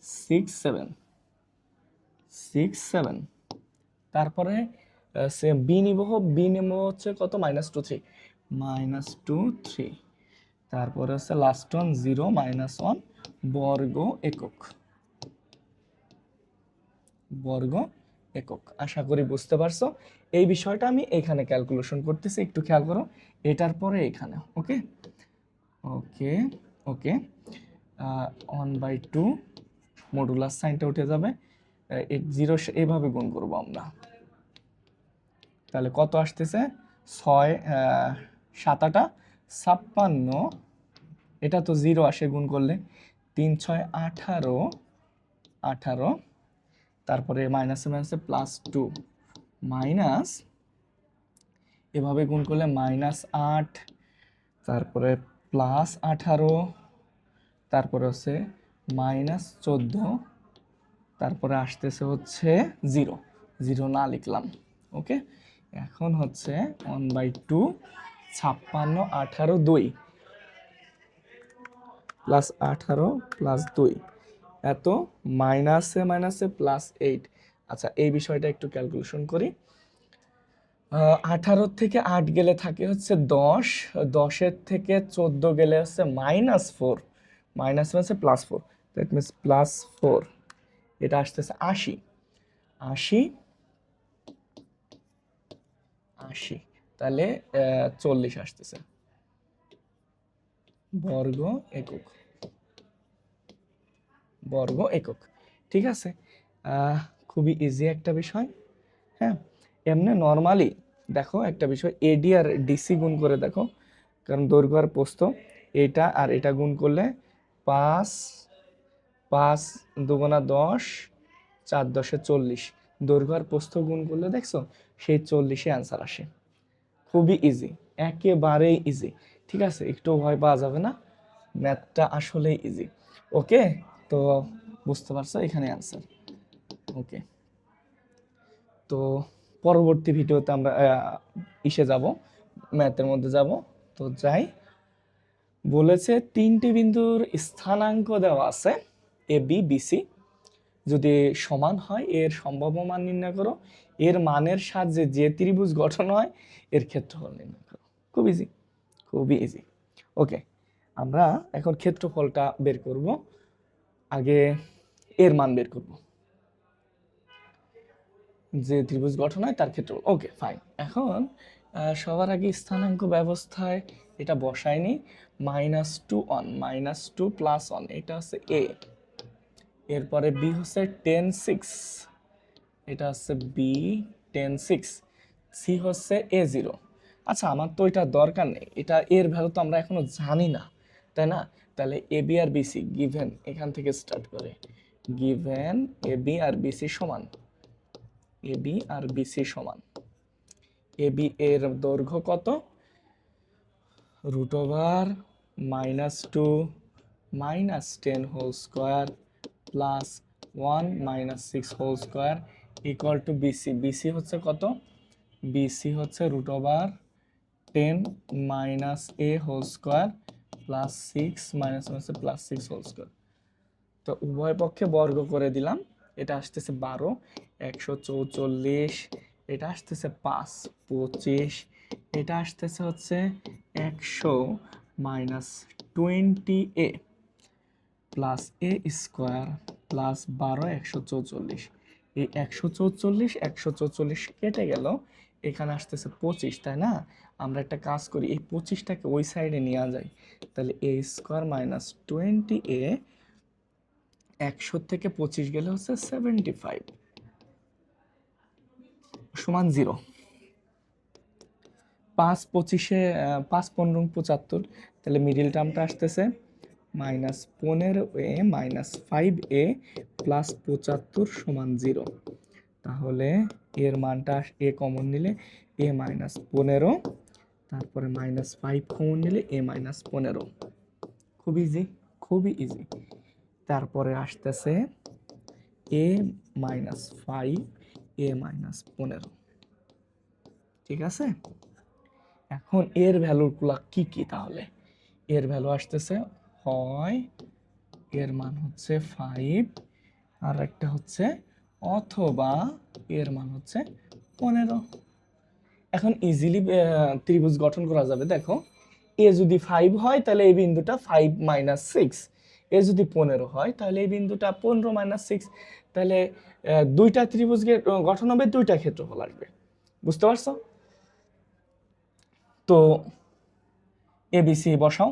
S1: 6 7, 6 7, তারপরে সে বি নিব, বি নেব হচ্ছে কত? -2 3, -2 3, তারপরে হচ্ছে লাস্ট ওয়ান 0 - 1 বর্গ একক, বর্গ একক। আশা করি বুঝতে পারছো। এই বিষয়টা আমি এখানে ক্যালকুলেশন করতেছি, একটু খেয়াল করো, এটার পরে এখানে। ওকে ওকে ওকে, 1/2 মডুলাস সাইনটা উঠে যাবে, 0 এইভাবে গুণ করবো আমরা। তাহলে কত আসতেছে? 6 7 8 56, এটা তো 0 আসে গুণ করলে, 3 6 18, 18, তারপরে মাইনাসে মাইনাসে +2, মাইনাস, এভাবে গুণ করলে -8, তারপরে +18, তারপরে হচ্ছে -14, তারপরে আসতেছে হচ্ছে 0, 0 না লিখলাম। ওকে, এখন হচ্ছে 1/2 56 18 2 +18 +2 এত, মাইনাসে মাইনাসে +8। আচ্ছা, এই বিষয়টা একটু ক্যালকুলেশন করি। 18 থেকে 8 গেলে থাকে হচ্ছে 10, 10-এর থেকে 14 গেলে হচ্ছে -4, মাইনাস মাইনাসে +4, দ্যাট মিনস +4, এটা আসতেছে 80, 80, 80, তাহলে 40 আসতেছে বর্গ একক, বর্গ একক। ঠিক আছে, খুবই ইজি একটা বিষয়। হ্যাঁ, এমনি নর্মালি দেখো একটা বিষয়, এডি আর ডিসি গুণ করে দেখো, কারণ দৈর্ঘ্য আর প্রস্থ, এটা আর এটা গুণ করলে 5, 5 দুগুণা 10, 4 10 40, দৈর্ঘ্য আর প্রস্থ গুণ করলে দেখছো সেই 40-এ অ্যান্সার আসে। খুবই ইজি, একেবারেই ইজি। ঠিক আছে, একটু ভয় পাওয়া যাবে না, ম্যাথটা আসলেই ইজি। ওকে, তো বুঝতে পারছো এখানে অ্যান্সার। ওকে, তো পরবর্তী ভিডিওতে আমরা ইসে যাব, ম্যাথের মধ্যে যাব। তো যাই, বলেছে 3টি বিন্দুর স্থানাঙ্ক দেওয়া আছে এ বি বি সি, যদি সমান হয় এর সম্ভাব্য মান নির্ণয় করো, এর মানের সাহায্যে যে ত্রিভুজ গঠন হয় এর ক্ষেত্রফল নির্ণয় করো। খুব ইজি, খুবই ইজি। ওকে, আমরা এখন ক্ষেত্রফলটা বের করব, আগে এর মান বের করব, যে ত্রিভুজ গঠন হয় তার ক্ষেত্রফল। ওকে ফাইন, এখন সবার আগে স্থানাঙ্ক ব্যবস্থায় এটা বসায়নি, -2 1 -2 + 1, এটা হচ্ছে এ, এরপরে বি হচ্ছে 10 6, এটা হচ্ছে বি 10 6, সি হচ্ছে A0। আচ্ছা, আমার তো এটা দরকার নেই, এটা এর ভ্যালু তো আমরা এখনো জানি না, তাই না? তাহলে A B R BC given, এখান থেকে স্টার্ট করে, given A B R BC সমান, এ বি আর বিসি সমান, এ বি এর দৈর্ঘ্য কত, √(-2 -10 whole square plus 1 -6 whole square equal to BC. BC হচ্ছে কত? বিসি হচ্ছে √(10 - a whole square plus 6 plus 6 whole square. তো উভয় পক্ষে বর্গ করে দিলাম, এটা আসতেছে 12, 144, এটা আসতেছে 5 25, এটা আসতেছে হচ্ছে 100 -20a plus a square plus 12 144। এই 144 144 কেটে গেল, এখানে আসতেছে 25, তাই না? আমরা একটা কাজ করি, এই 25টাকে ওই সাইডে নিয়ে যাই, তাহলে এ স্কোয়ার -20a, 100 থেকে 25 গেলে হচ্ছে 75 সমান 0। 5 25-এ 5 15 75, তাহলে মিডিল টার্মটা আসতেছে -15a -5a প্লাস 75 সমান 0। তাহলে এর মানটা এ কমন নিলে a -15, তারপরে -5 কমন নিলে a -15। খুব ইজি, খুবই ইজি। তারপরে আসতেছে a -5 a -15। ঠিক আছে, এখন এর ভ্যালুগুলো কি কি? তাহলে এর ভ্যালু আসতেছে, হয় এর মান হচ্ছে 5, আর একটা হচ্ছে অথবা এর মান হচ্ছে 15। এখন ইজিলি ত্রিভুজ গঠন করা যাবে। দেখো, এ যদি 5 হয় তাহলে এই বিন্দুটা 5 - 6, এ যদি 15 হয় তাহলে এই বিন্দুটা 15 - 6, তাহলে দুইটা ত্রিভুজ গঠন হবে, দুইটা ক্ষেত্রফল আসবে। বুঝতে পারছো? তো এবিসি বসাও,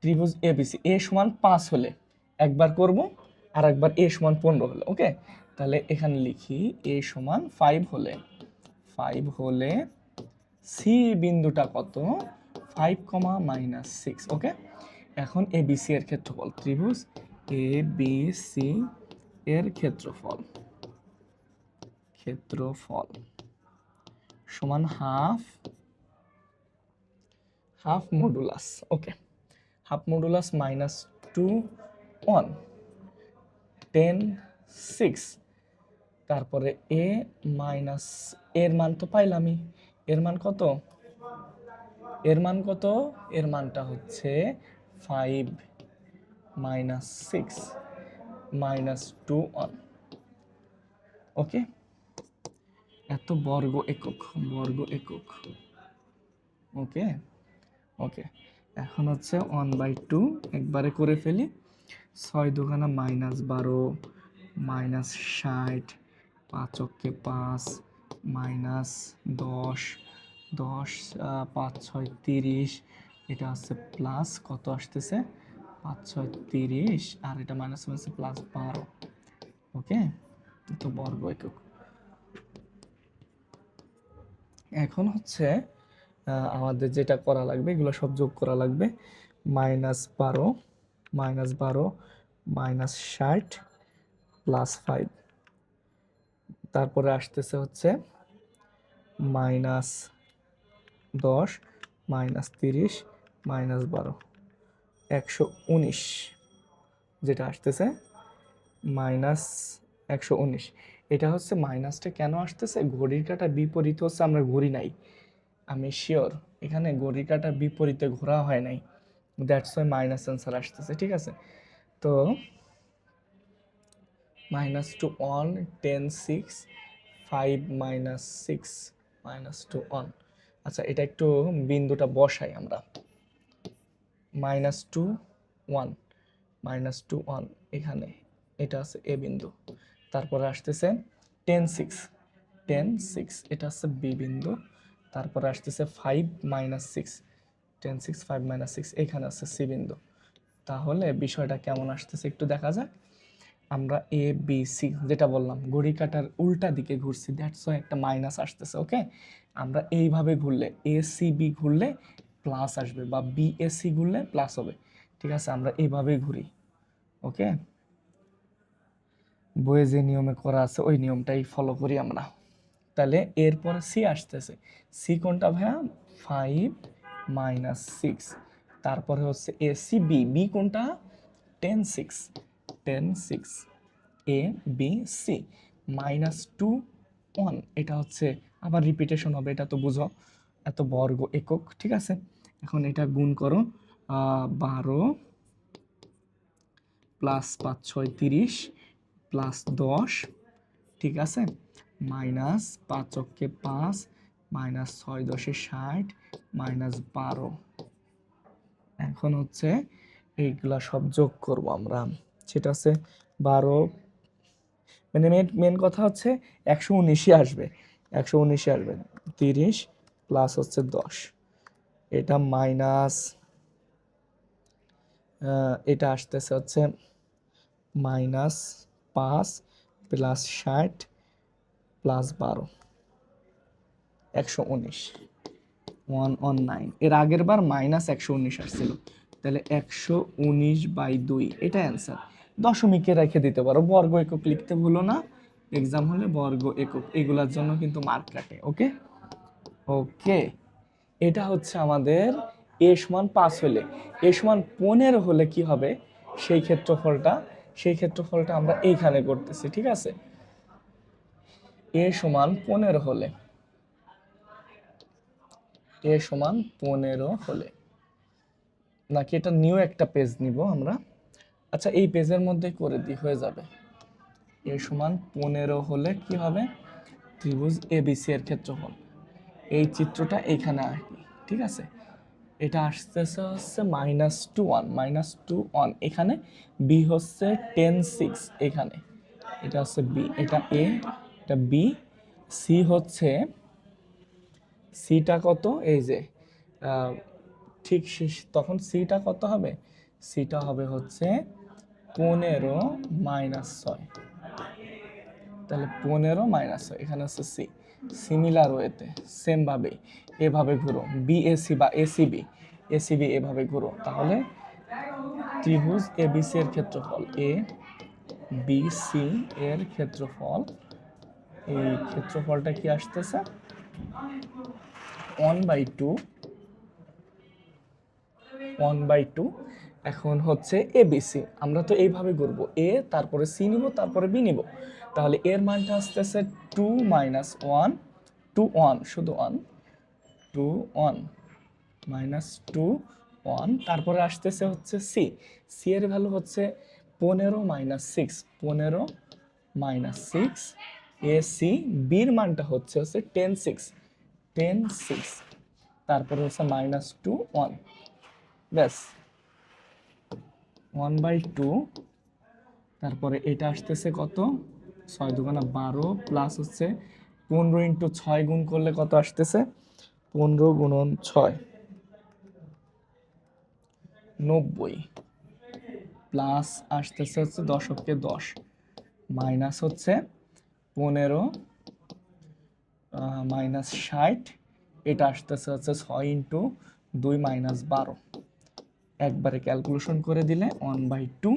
S1: ত্রিভুজ এবিসি, এ সমান 5 হলে একবার করব, আর একবার এ সমান 15 হলে। ওকে, তাহলে এখানে লিখি এ সমান 5 হলে, 5 হলে সি বিন্দুটা কত, 5, -6। ওকে, এখন এ বি সি এর ক্ষেত্রফল, ত্রিভুজ এ বি সি এর ক্ষেত্রফল, ক্ষেত্রফল সমান হাফ মডুলাস। ওকে, হাফ মডুলাস -2 1 10 6, তারপরে এ মাইনাস, এর মান তো পাইলামই, এর মান কত, এর মান কত, এর মানটা হচ্ছে 5 -6 -2 1। ওকে, এত বর্গ একক, বর্গ একক। ওকে, ওকে, এখন হচ্ছে 1/2 একবারে করে ফেলি, 6 দুগুণা -12 -60, 5 অক্ষে 5 -10 10 5 6 30, এটা হচ্ছে প্লাস কত আসতেছে 5 6 30, আর এটা মাইনাস হচ্ছে প্লাস 12। ওকে, তো বর্গ একক। এখন হচ্ছে আমাদের যেটা করা লাগবে এগুলো সব যোগ করা লাগবে। -12 -12 -60 +5, তারপরে আসতেছে হচ্ছে -10 -30 -12 119, যেটা আসতেছে -119। এটা হচ্ছে মাইনাসটা কেন আসতেছে, ঘড়ির কাঁটার বিপরীত হচ্ছে আমরা ঘড়ি নাই, আমি শিওর এখানে ঘড়ির কাঁটার বিপরীতে ঘোরা হয় নাই, দ্যাটস ওয়াই মাইনাস অ্যান্সার আসতেছে। ঠিক আছে, তো -2 on 10 6 5 -6 -2 on। আচ্ছা, এটা একটু বিন্দুটা বসাই আমরা, -2 1 -2 1 এখানে, এটা আছে এ বিন্দু। তারপরে আসতেছে 10 6 10 6, এটা হচ্ছে বি বিন্দু। তারপরে আসতেছে 5 -6 10 6 5 -6, এখানে আছে সি বিন্দু। তাহলে বিষয়টা কেমন আসতেছে একটু দেখা যাক। আমরা এ বি সি যেটা বললাম ঘড়ি কাঁটার উল্টা দিকে ঘুরছি, দ্যাটস ওয়াই একটা মাইনাস আসতেছে। ওকে, আমরা এইভাবে ঘুরলে এ সি বি ঘুরলে প্লাস আসবে, বা বি এ সি ঘুরলে প্লাস হবে। ঠিক আছে, আমরা এইভাবেই ঘুরি। ওকে, বইয়ে যে নিয়মে করা আছে ওই নিয়মটাই ফলো করি আমরা। তাহলে এরপরে সি আসতেছে, সি কোনটা ভাইয়া? 5 -6। তারপরে হচ্ছে এ সি বি, বি কোনটা? 10 6 10 6 এ বি সি -2 1, এটা হচ্ছে আবার রিপিটেশন হবে, এটা তো বুঝো, এত বর্গ একক। ঠিক আছে, এখন এটা গুণ করো, 12 + 5 6 30 +10, ঠিক আছে, -5 অক্ষে 5 -6 10 60 -12। এখন হচ্ছে এইগুলা সব যোগ করব আমরা, সেটা আছে 12, মানে মেন কথা হচ্ছে 119ই আসবে, 119ই আসবে। 30 প্লাস হচ্ছে 10, এটা মাইনাস, এটা আসতেছে হচ্ছে -5 + 60 + 12 119 119। এর আগের বার -119 আসছিল, তাহলে 119/2, এটা অ্যান্সার। দশমিকে রেখে দিতে পারো, বর্গ একক লিখতে ভুলো না, এক্সাম হলে বর্গ একক এগুলার জন্য কিন্তু মার্ক কাটে। ওকে ওকে, এটা হচ্ছে আমাদের এ সমান 5 হলে, এ সমান 15 হলে কি হবে সেই ক্ষেত্রফলটা আমরা এইখানে করতেছি। ঠিক আছে, এ সমান 15 হলে, এ সমান 15 হলে, নাকি এটা নিউ একটা পেজ নিব আমরা? আচ্ছা, এই পেজের মধ্যে করে দিই, হয়ে যাবে। এ সমান 15 হলে কি হবে? ত্রিভুজ এবিসি এর ক্ষেত্রফল, এই চিত্রটা এখানে আঁকি। ঠিক আছে, এটা আসতেছে হচ্ছে -2 1 -2 1, এখানে বি হচ্ছে 10 6, এখানে এটা হচ্ছে বি, এটা এ, এটা বি। সি হচ্ছে, সিটা কত? এই যে ঠিক তখন সিটা কত হবে? সিটা হবে হচ্ছে 15 -6, তাহলে 15 -6, এখানে হচ্ছে সি। সিমিলার ওয়েতে সেম ভাবে এভাবে ঘুরো, বিএসি বা এসিবি, এসিবি এভাবে ঘুরো, তাহলে ত্রিভুজ এবিসি এর ক্ষেত্রফল, এ বি সি এর ক্ষেত্রফল, এই ক্ষেত্রফলটা কি আসতেছে? 1/2। এখন হচ্ছে এবিসি, আমরা তো এইভাবে ঘুরবো, এ তারপরে সি নিব তারপরে বি নিব, তাহলে এর মানটা আসতেছে 2 - 1 2 1, শুধু 1 2 1 -2 1, তারপরে আসতেছে হচ্ছে সি, সি এর ভ্যালু হচ্ছে 15 -6 15 -6 এ সি, বির মানটা হচ্ছে 10 6 10 6, তারপরে হচ্ছে -2 1, ব্যাস 1/2। তারপরে এটা আসতেছে কত? 6 দুগুণা 12 প্লাস হচ্ছে 15 × 6 গুণ করলে কত আসতেছে? 15 × 6 90, প্লাস আসতেছে হচ্ছে 10 অক্ষে 10, মাইনাস হচ্ছে 15 -60 এটা আসতেছে হচ্ছে 6 ইন্টু 2 মাইনাস 12, একবারে ক্যালকুলেশন করে দিলে 1/2,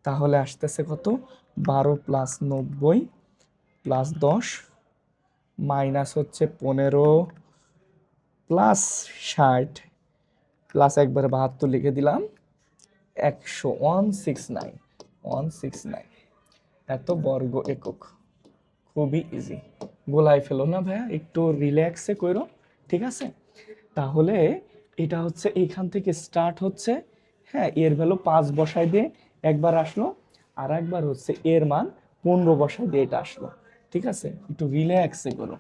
S1: তাহলে আসতেছে কত 12 প্লাস 90 প্লাস 10 মাইনাস হচ্ছে 15 প্লাস 60 প্লাস একবারে 72 লিখে দিলাম 169 এত বর্গ একক। খুবই ইজি, গোলাই ফেলো না ভাইয়া, একটু রিল্যাক্সে করো, ঠিক আছে? তাহলে এটা হচ্ছে এইখান থেকে স্টার্ট হচ্ছে, হ্যাঁ, এর ভ্যালু 5 বসাই দিয়ে একবার আসলো, আর একবার হচ্ছে এর মান 15 বসাই দিয়ে এটা আসলো, ঠিক আছে? একটু রিল্যাক্সে করো।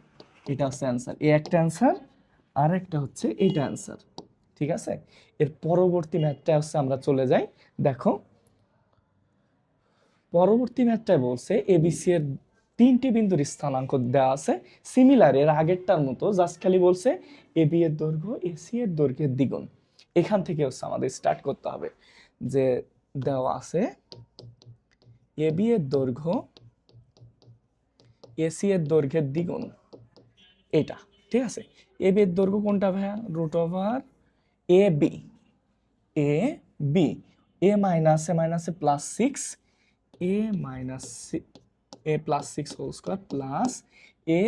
S1: এটা হচ্ছে অ্যান্সার, এই একটা অ্যান্সার, আর একটা হচ্ছে এইটা অ্যান্সার, ঠিক আছে? এর পরবর্তী ম্যাথটা হচ্ছে আমরা চলে যাই। দেখো পরবর্তী ম্যাথটায় বলছে এবিসি এর 3টি বিন্দুর স্থানাঙ্ক দেওয়া আছে, সিমিলার এর আগেরটার মতো, জাস্ট খালি বলছে এবি এর দৈর্ঘ্য এসি এর দৈর্ঘ্যের দ্বিগুণ। এখান থেকে হচ্ছে আমাদের স্টার্ট করতে হবে, যে দেওয়া আছে এবি এর দৈর্ঘ্য এসি এর দৈর্ঘ্যের দ্বিগুণ, এটা ঠিক আছে। এবি এর দৈর্ঘ্য কোনটা ভাইয়া? √, এ বি, এ বি, এ মাইনাসে plus 6, a minus a plus 6 whole square plus a,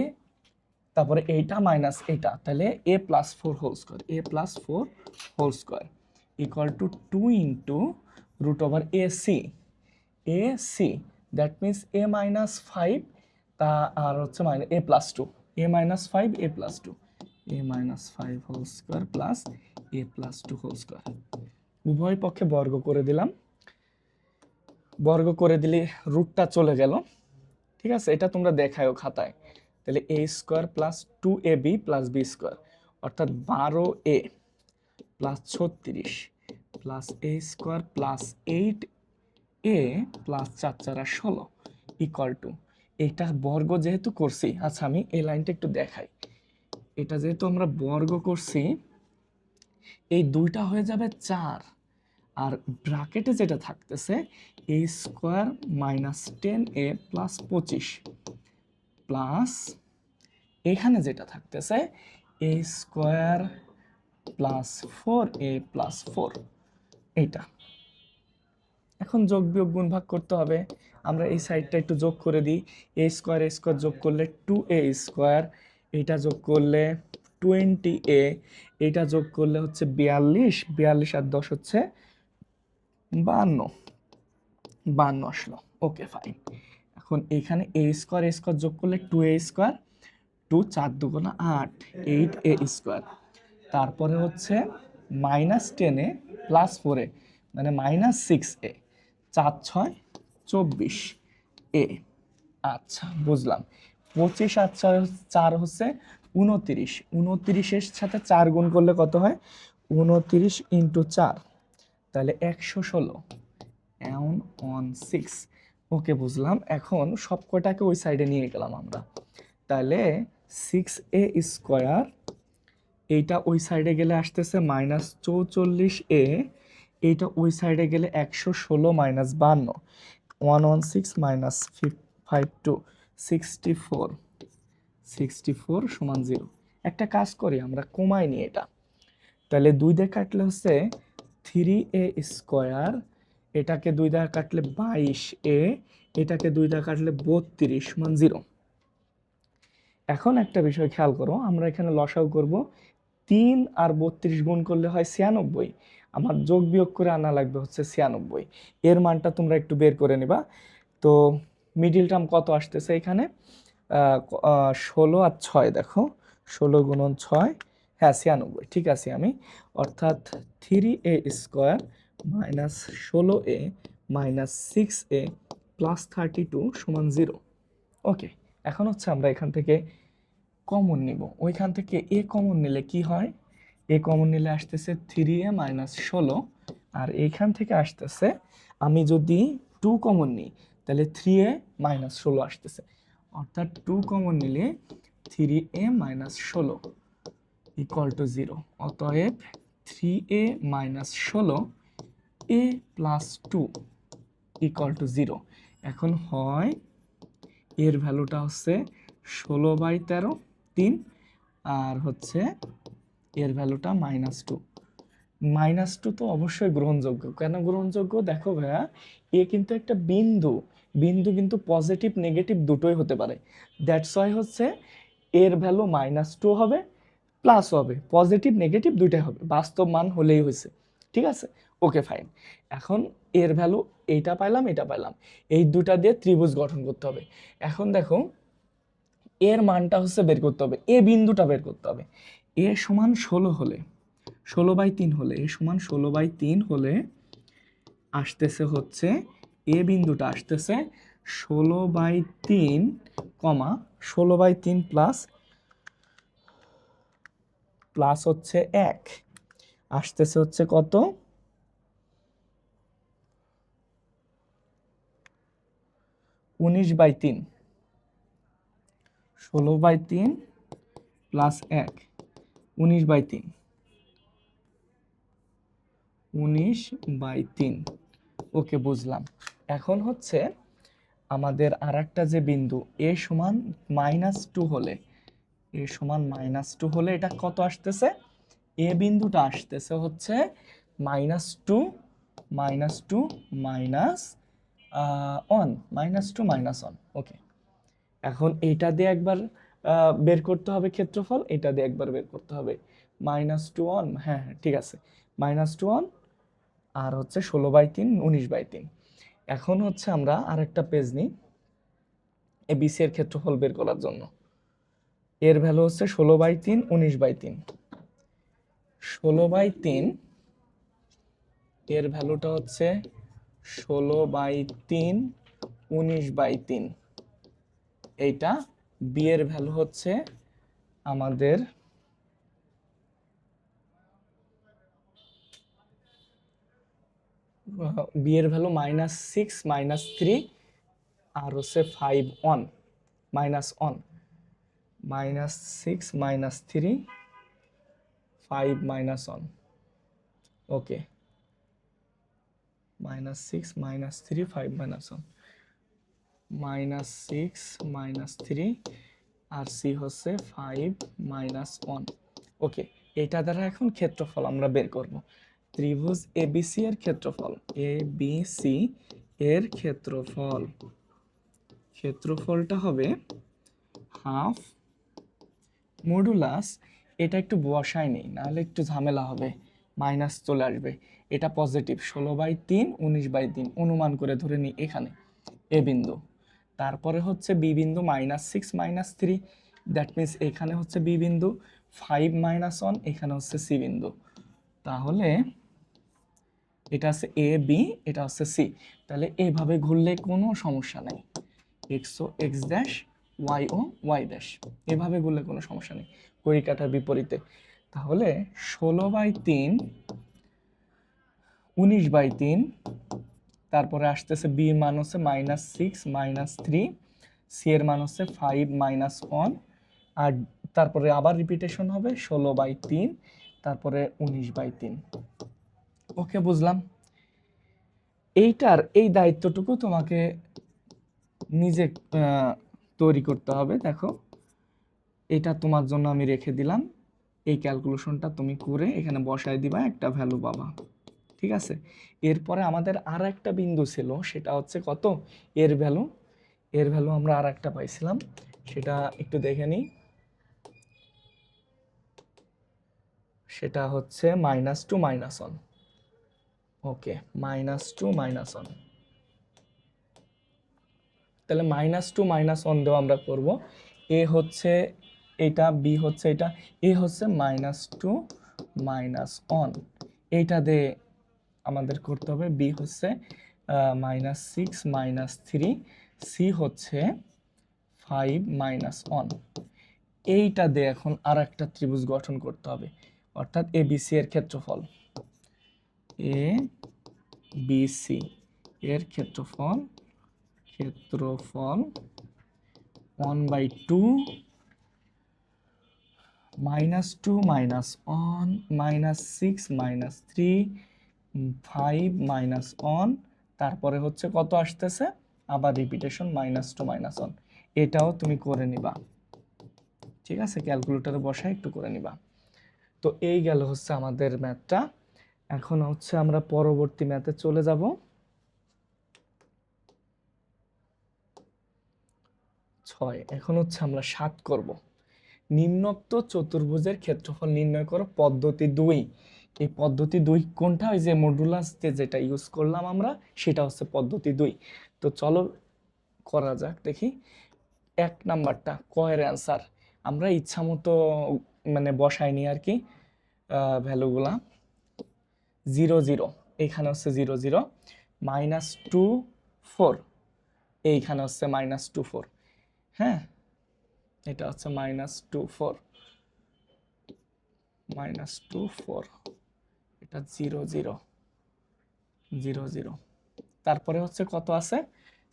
S1: তারপরে এইটা মাইনাস এটা, তাহলে a plus 4 whole square, a plus 4 whole square equal to 2 into √AC, a c, that means a minus 5, তা আর হচ্ছে a plus 2, a minus 5 a plus 2, a minus 5 whole square plus a plus 2 whole square. উভয় পক্ষে বর্গ করে দিলাম, বর্গ করে দিলে রুটটা চলে গেল, ঠিক আছে? এটা তোমরা দেখায়ও খাতায়। তাহলে a square plus 2ab plus b square, অর্থাৎ 12a plus 36 plus a square plus 8a plus 4 4 16 equal to, এটা বর্গ যেহেতু করছি, আচ্ছা আমি এই লাইনটা একটু দেখাই। এটা যেহেতু আমরা বর্গ করছি, এই দুইটা হয়ে যাবে 4, আর ব্র্যাকেটে যেটা থাকতেছে a square minus 10a plus 25 plus এখানে যেটা থাকতেছে a square plus 4a plus 4, এইটা। এখন যোগ বিয়োগ গুণ ভাগ করতে হবে, আমরা এই সাইডটা একটু যোগ করে দিই। এ স্কোয়ার যোগ করলে 2a স্কোয়ার, এটা যোগ করলে 20a, এটা যোগ করলে হচ্ছে 42, 42 আর 10 হচ্ছে 52 আসলো। ওকে ফাইন। এখন এখানে এ স্কোয়ার যোগ করলে 2a স্কোয়ার, 2 4 2 8, 8a স্কোয়ার, তারপরে হচ্ছে মাইনাস 10a প্লাস 4a মানে মাইনাস 6a, 4 6 24a। আচ্ছা বুঝলাম। 25 আর 4 হচ্ছে 29, 29-এর সাথে 4 গুণ করলে কত হয়? 29 ইন্টু 4, তাহলে 116, 116। ওকে বুঝলাম। এখন সব কটাকে ওই সাইডে নিয়ে গেলাম আমরা, তাহলে 6a স্কোয়ার, এইটা ওই সাইডে গেলে আসতেছে মাইনাস 44a, এইটা ওই সাইডে গেলে 116 মাইনাস 52, 116 মাইনাস 52 64 সমান 0। একটা কাজ করি আমরা, কমাই নিই এটা, তাহলে 2 দিয়ে কাটলে হচ্ছে 3a স্কোয়ার, এটাকে 2 দিয়ে কাটলে 22a, এটাকে 2 দিয়ে কাটলে 32 সমান 0। এখন একটা বিষয় খেয়াল করো, আমরা এখানে লসাগু করব, 3 আর 32 গুণ করলে হয় 96, আমার যোগ বিয়োগ করে আনা লাগবে হচ্ছে 96, এর মানটা তোমরা একটু বের করে নিবা। তো মিডিল টার্ম কত আসতেছে এখানে? 16 আর 6, দেখো 16 গুণন 6, হ্যাঁ 96, ঠিক আছে আমি, অর্থাৎ 3a square minus 16a minus 6a plus 32 সমান 0। ওকে, এখন হচ্ছে আমরা এখান থেকে কমন নিব, ওইখান থেকে এ কমন নিলে কি হয়? এ কমন নিলে আসতেছে 3a মাইনাস 16, আর এইখান থেকে আসতেছে, আমি যদি 2 কমন নিই তাহলে 3a মাইনাস 16 আসতেছে, অর্থাৎ 2 কমন নিলে 3a মাইনাস 16 ইকুয়াল টু 0। অতএব 3a minus 16 a plus 2 equal to 0। এখন হয় এর ভ্যালুটা হচ্ছে 16/13, 3, আর হচ্ছে এর ভ্যালুটা -2। -2 তো অবশ্যই গ্রহণযোগ্য। কেন গ্রহণযোগ্য? দেখো ভাইয়া, এ কিন্তু একটা বিন্দু, বিন্দু কিন্তু পজিটিভ নেগেটিভ দুটোই হতে পারে। দ্যাটস ওয়াই হচ্ছে এর ভ্যালু -2 হবে, প্লাস হবে, পজিটিভ নেগেটিভ দুইটাই হবে, বাস্তব মান হলেই হয়েছে। ঠিক আছে, ওকে ফাইন। এখন এর ভ্যালু এইটা পাইলাম, এটা পাইলাম, এই দুটা দিয়ে ত্রিভুজ গঠন করতে হবে। এখন দেখো এর মানটা হচ্ছে বের করতে হবে, এ বিন্দুটা বের করতে হবে। এ সমান 16 হলে, 16/3 হলে, এ সমান 16/3 হলে আসতেছে হচ্ছে, এ বিন্দুটা আসতেছে 16/3, 16/3 প্লাস হচ্ছে 1 আসতেছে হচ্ছে কত? 19/3। 16/3 প্লাস 1, 19/3, 19/3। ওকে, বুঝলাম। এখন হচ্ছে আমাদের আর একটা যে বিন্দু এ সমান -2 হলে, এ সমান -2 হলে এটা কত আসতেছে? এ বিন্দুটা আসতেছে হচ্ছে -2, -2, -1, -2, -1। ওকে, এখন এইটা দিয়ে একবার বের করতে হবে ক্ষেত্রফল, এটা দিয়ে একবার বের করতে হবে। -2 1, হ্যাঁ হ্যাঁ ঠিক আছে, -2 1 আর হচ্ছে 16/3, 19/3। এখন হচ্ছে আমরা আরেকটা পেজ নিই এবিসি এর ক্ষেত্রফল বের করার জন্য। এর ভ্যালু হচ্ছে 16/3, 19/3। 16/3 এর ভ্যালুটা হচ্ছে 16/3, 19/3। এইটা বি এর ভ্যালু হচ্ছে আমাদের বি এর ভ্যালু -6, -3 আর হচ্ছে 5 1, -1, -6, -3, 5 -1। ওকে, -6, -3, 5 -1, -6, -3 আর সি হচ্ছে 5 -1। ওকে, এটা দ্বারা এখন ক্ষেত্রফল আমরা বের করব। ত্রিভুজ এবিসি এর ক্ষেত্রফল, এবিসি এর ক্ষেত্রফলটা হবে হাফ মডুলাস, এটা একটু বসাই নেই নাহলে একটু ঝামেলা হবে, মাইনাস চলে আসবে। এটা পজিটিভ 16/3, 19/3 অনুমান করে ধরে নিই এখানে এ বিন্দু। তারপরে হচ্ছে বি বিন্দু -6, -3, দ্যাট মিনস এখানে হচ্ছে বি বিন্দু, 5 -1 এখানে হচ্ছে সি বিন্দু। তাহলে এটা হচ্ছে এ বি, এটা হচ্ছে সি। তাহলে এইভাবে ঘুরলে কোনো সমস্যা নেই, এক্স ও এক্স ড্যাশ, ওয়াই ও ওয়াই ড্যাশ, এভাবে ঘুরলে কোনো সমস্যা নেই ঘড়ি কাঁটার বিপরীতে। তাহলে 16/3, 19/3, তারপরে আসতেছে বি মান হচ্ছে -6, -3, সি এর মান হচ্ছে 5 -1 আর তারপরে আবার রিপিটেশন হবে 16/3, তারপরে 19/3। ওকে, বুঝলাম। এইটার এই দায়িত্বটুকু তোমাকে নিজে তৈরি করতে হবে। দেখো, এটা তোমার জন্য আমি রেখে দিলাম, এই ক্যালকুলেশনটা তুমি করে এখানে বসায় দিবা, একটা ভ্যালু পাবা। ঠিক আছে, এরপরে আমাদের আর একটা বিন্দু ছিল, সেটা হচ্ছে কত? এর ভ্যালু, এর ভ্যালু আমরা আর একটা পাইছিলাম, সেটা একটু দেখে নিই। সেটা হচ্ছে -2, -1। ওকে, -2, -1। তাহলে -2, -1 দেওয়া আমরা করব। এ হচ্ছে এটা, বি হচ্ছে এটা, এ হচ্ছে -2, -1, এইটা দিয়ে আমাদের করতে হবে। বি হচ্ছে -6, -3, সি হচ্ছে 5 -1। এইটা দিয়ে এখন আর একটা ত্রিভুজ গঠন করতে হবে, অর্থাৎ এ বিসি এর ক্ষেত্রফল, এ বিসি এর ক্ষেত্রফল 1/2 -2 -1 -6 -3 5 -1, তারপরে হচ্ছে কত আসতেছে, আবার রিপিটেশন -2 -1। এটাও তুমি করে নিবা। ঠিক আছে, ক্যালকুলেটরে বসায় একটু করে নিবা। তো এই গেল হচ্ছে আমাদের ম্যাথটা। এখন হচ্ছে আমরা পরবর্তী ম্যাথে চলে যাব। 6 এখন হচ্ছে আমরা 7 করব। নিম্নোক্ত চতুর্ভুজের ক্ষেত্রফল নির্ণয় করো পদ্ধতি 2। এই পদ্ধতি 2 কোনটা? ওই যে মডুলাস যেটা ইউজ করলাম আমরা, সেটা হচ্ছে পদ্ধতি 2। তো চলো করা যাক, দেখি। 1 নাম্বারটা কয়ের অ্যান্সার আমরা ইচ্ছা মতো মানে বসাইনি আর কি, ভ্যালুগুলা। 0 0 এইখানে হচ্ছে 0 0, -2 4 এইখানে হচ্ছে -2 4। হ্যাঁ, এটা হচ্ছে -2 4, -2 4, এটা 0 0 0 0। তারপরে হচ্ছে কত আছে?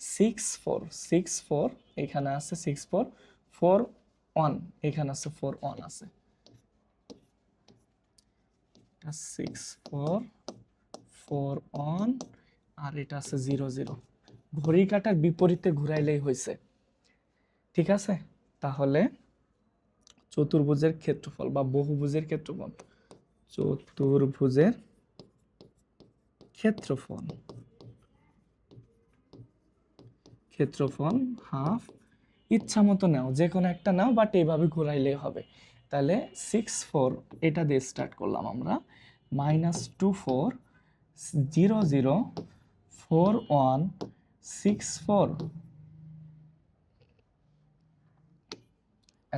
S1: 6 4 6 4 এখানে আছে 6 4 4 1 এখানে আছে 4 1 আছে। এটা 6 4 4 1 আর এটা আছে 0 0। ঘড়ি কাঁটার বিপরীতে ঘুরাইলেই হয়েছে। ঠিক আছে, তাহলে চতুর্ভুজের ক্ষেত্রফল বা বহুভুজের ক্ষেত্রফল, চতুর্ভুজের ক্ষেত্রফল হাফ, ইচ্ছা মতো নাও, যে কোনো একটা নাও, বাট এইভাবে ঘুরাইলেই হবে। তাহলে 6 4 এটা দিয়ে স্টার্ট করলাম আমরা, -2 4 0 0 4 1 6 4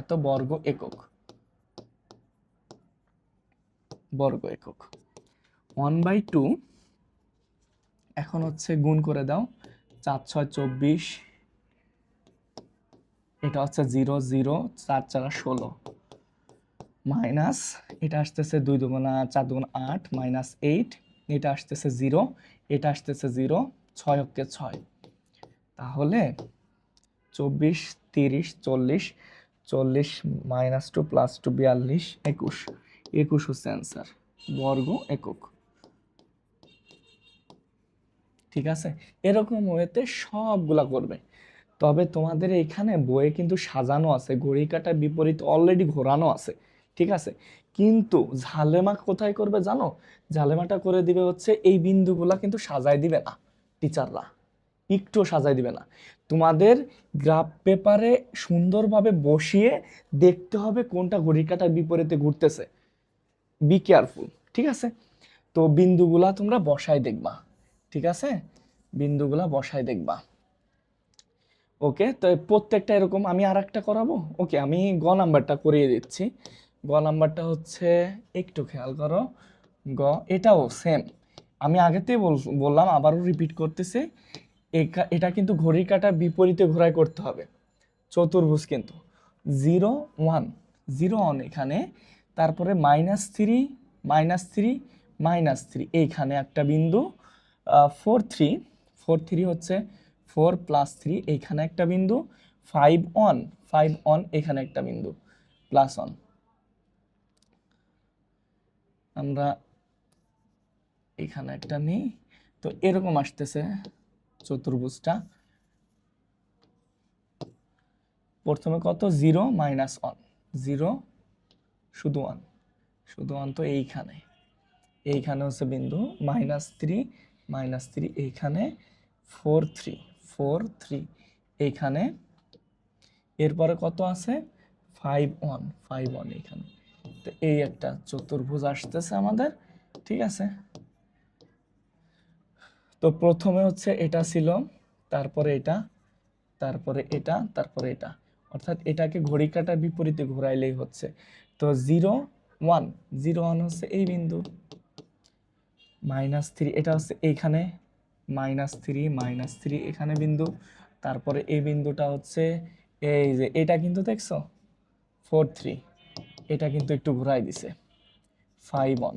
S1: এত বর্গ একক, 1/2। এখন হচ্ছে গুণ করে দাও, 4 6 24, এটা হচ্ছে 0 0 4 4 16, মাইনাস এটা আসতেছে 2 দুগুণা 4 দুগুণা 8 -8, এটা আসতেছে 0, এটা আসতেছে 0, 6 অক্ষে 6। তাহলে 24 30 40 40 -2 +2 42 21, 21 হচ্ছে অ্যান্সার, বর্গ একক। ঠিক আছে, এরকম ওয়েতে সবগুলা করবে। তবে তোমাদের এখানে বইয়ে কিন্তু সাজানো আছে, ঘড়ি কাঁটার বিপরীত অলরেডি ঘোরানো আছে। ঠিক আছে, কিন্তু ঝালেমা কোথায় করবে জানো? ঝালেমাটা করে দিবে হচ্ছে এই বিন্দুগুলা কিন্তু সাজায় দিবে না টিচাররা, একটু সাজায় দিবে না। তোমাদের গ্রাফ পেপারে সুন্দরভাবে বসিয়ে দেখতে হবে কোনটা ঘড়ি কাঁটার বিপরীতে ঘুরতেছে। Be careful. ঠিক আছে, তো বিন্দুগুলা তোমরা বসায় দেখবা। ঠিক আছে, বিন্দুগুলা বসায় দেখবা। ওকে, তো প্রত্যেকটা এরকম আমি আর একটা করাবো। ওকে, আমি গ নাম্বারটা করিয়ে দিচ্ছি। গ নাম্বারটা হচ্ছে, একটু খেয়াল করো, গ এটাও সেম। আমি আগেতেই বললাম, আবারও রিপিট করতেছি, এটা কিন্তু ঘড়ির কাঁটার বিপরীতে ঘোরায় করতে হবে। চতুর্ভুজ কিন্তু 0 1 0 1 এখানে, তারপরে -3 -3 -3 এইখানে একটা বিন্দু, 4 3 4 3 হচ্ছে 4 + 3 এইখানে একটা বিন্দু, 5 1 5 1 এখানে একটা বিন্দু, +1। আমরা এখানে একটা নিই, তো এরকম আসতেছে চতুর্ভুজটা। প্রথমে কত? 0 -1 0 শুধু 1 শুধু 1, তো এইখানে হচ্ছে বিন্দু, -3 -3 এইখানে, 4 3 4 3 এইখানে, এরপরে কত আছে? 5 1 5 1 এইখানে। তো এই একটা চতুর্ভুজ আসতেছে আমাদের। ঠিক আছে, তো প্রথমে হচ্ছে এটা ছিল, তারপরে এটা, তারপরে এটা, তারপরে এটা, অর্থাৎ এটাকে ঘড়ি কাঁটার বিপরীতে ঘোরাইলেই হচ্ছে। তো 0 1 0 1 হচ্ছে এই বিন্দু, -3 এটা হচ্ছে এইখানে, -3 -3 এখানে বিন্দু, তারপরে এই বিন্দুটা হচ্ছে এই যে এটা, কিন্তু দেখছো 4 3, এটা কিন্তু একটু ঘোরাই দিছে 5 1।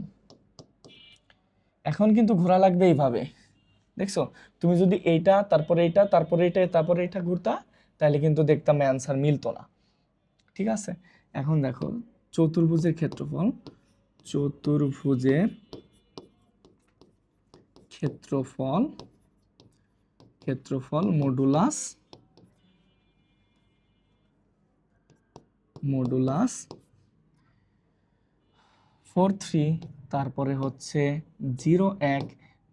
S1: এখন কিন্তু ঘোরা লাগবে এইভাবে, দেখছো? তুমি যদি এইটা তারপরে এইটা তারপরে এইটা তারপরে এটা ঘুরতা, তাহলে কিন্তু দেখতাম অ্যান্সার মিলতো না। ঠিক আছে, এখন দেখো চতুর্ভুজের ক্ষেত্রফল, চতুর্ভুজের ক্ষেত্রফল মডুলাস মডুলাস 4 3, তারপরে হচ্ছে 0 1,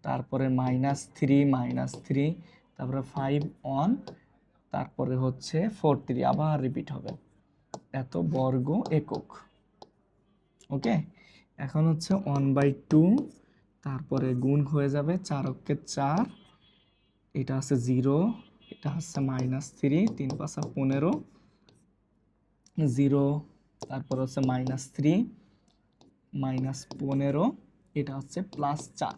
S1: তারপরে -3, তারপরে 5 1, তারপরে হচ্ছে 4 3, আবার রিপিট হবে, এত বর্গ একক। ওকে, এখন হচ্ছে 1/2, তারপরে গুণ হয়ে যাবে 4 অক্ষে 4, এটা আছে 0, এটা হচ্ছে -3, 3 5 15, 0, তারপর হচ্ছে -3, -15, এটা হচ্ছে +4,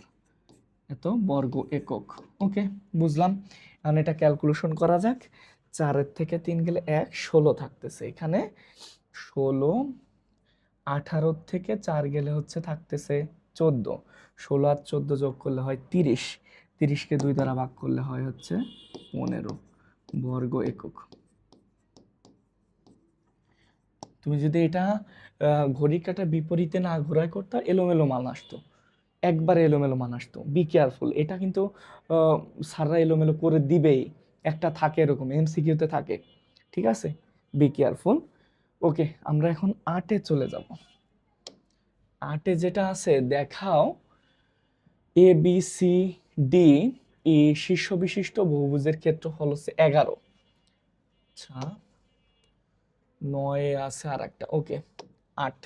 S1: এত বর্গ একক। ওকে, বুঝলাম। এখন এটা ক্যালকুলেশন করা যাক। 4 থেকে 3 গেলে 1, 16 থাকতেছে এখানে, 16, 18 থেকে 4 গেলে হচ্ছে থাকতেছে 14, 16 আর 14 যোগ করলে হয় 30, 30কে 2 দ্বারা ভাগ করলে হয় হচ্ছে 15 বর্গ একক। তুমি যদি এটা ঘড়ি কাঁটার বিপরীতে না ঘোরাই করতে, এলোমেলো মান আসতো, একবারে এলোমেলো মান আসতো। বি কেয়ারফুল, এটা কিন্তু স্যাররা এলোমেলো করে দিবেই, একটা থাকে এরকম, এমসিকিউতে থাকে, ঠিক আছে? Be careful. ওকে, আমরা এখন 8-এ চলে যাব। 8-এ যেটা আছে, দেখাও এ বি সি ডি ই শীর্ষ বিশিষ্ট বহুভুজের ক্ষেত্রফল হচ্ছে 11। আচ্ছা, 9-এ আছে আর একটা। ওকে, 8,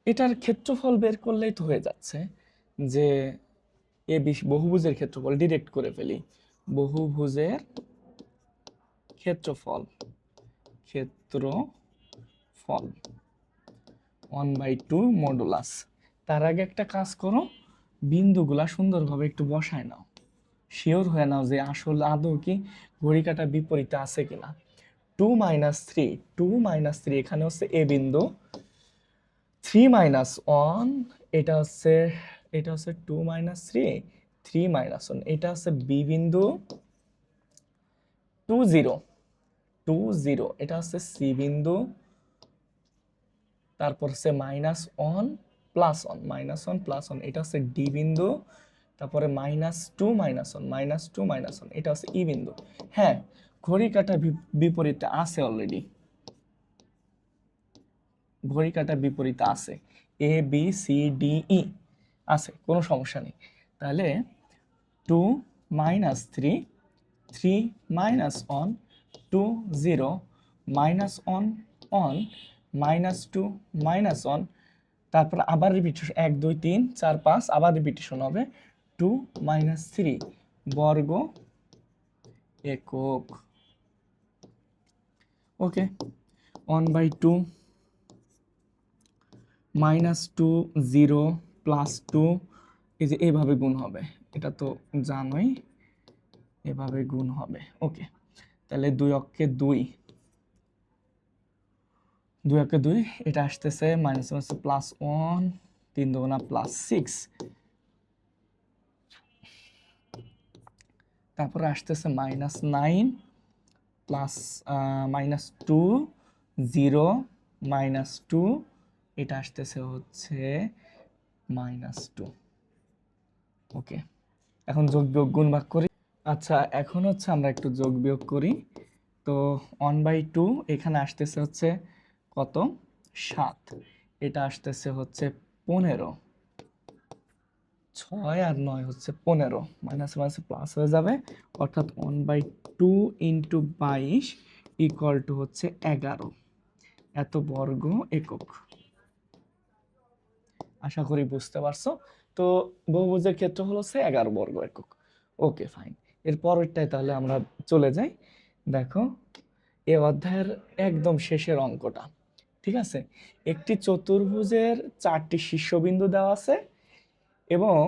S1: এটার ক্ষেত্রফল বের করলেই তো হয়ে যাচ্ছে, যে এ বহুভুজের ক্ষেত্রফল ডিরেক্ট করে ফেলি। বহুভুজের ক্ষেত্রফল 1/2 মডুলাস। তার আগে একটা কাজ করো, বিন্দুগুলা সুন্দরভাবে একটু বসায় নাও, শিওর হয়ে নাও যে আসলে আদৌ কি ঘড়ি কাঁটা বিপরীতে আছে কিনা। 2 - 3, এখানে হচ্ছে এ বিন্দু, 3 - 1, এটা হচ্ছে 2 - 3, 3 - 1, এটা হচ্ছে বি বিন্দু, 2 0, 2 0, এটা হচ্ছে সি বিন্দু, তারপর হচ্ছে -1 +1, -1 +1, এটা হচ্ছে ডি বিন্দু, তারপরে -2 - 1, -2 - 1, এটা হচ্ছে ই বিন্দু। হ্যাঁ, ঘড়ি কাঁটার বিপরীতে আছে অলরেডি, ঘড়ি কাঁটার বিপরীতে আছে, এ বি সি ডি ই আছে, কোনো সমস্যা নেই। তাহলে 2 - 3, 3 - 1, 2 0, -1 1, -2 -1, তারপর আবার রিপিটেশন, 1 2 3 4 5, আবার রিপিটেশন হবে 2 - 3 বর্গ একক। ওকে, 1/2 -2 0 +2, এই যে এইভাবে গুণ হবে, এটা তো জানোই, এভাবে গুণ হবে। ওকে, তাহলে 2 অক্ষে 2, 2 অক্ষে 2, এটা আসতেছে -1 3 2 +6, তারপরে আসতেছে -9 প্লাস -2 0 -2, এটা আসতেছে হচ্ছে -2। ওকে, এখন যোগ বিয়োগ গুণ ভাগ করি। আচ্ছা, এখন হচ্ছে আমরা একটু যোগ বিয়োগ করি। তো 1/2 এখানে আসতেছে হচ্ছে কত, 7, এটা আসতেছে হচ্ছে 15, 6 আর 9 হচ্ছে 15, মাইনাস মাইনাস প্লাস হয়ে যাবে, অর্থাৎ 1/2 × 22 = হচ্ছে 11, এত বর্গ একক। আশা করি বুঝতে পারছো। তো বহুভুজের ক্ষেত্রফল হচ্ছে 11 বর্গ একক। ওকে, ফাইন। এর পরেরটায় তাহলে আমরা চলে যাই। দেখো, এই অধ্যায়ের একদম শেষের অঙ্কটা, ঠিক আছে? একটি চতুর্ভুজের 4টি শীর্ষবিন্দু দেওয়া আছে এবং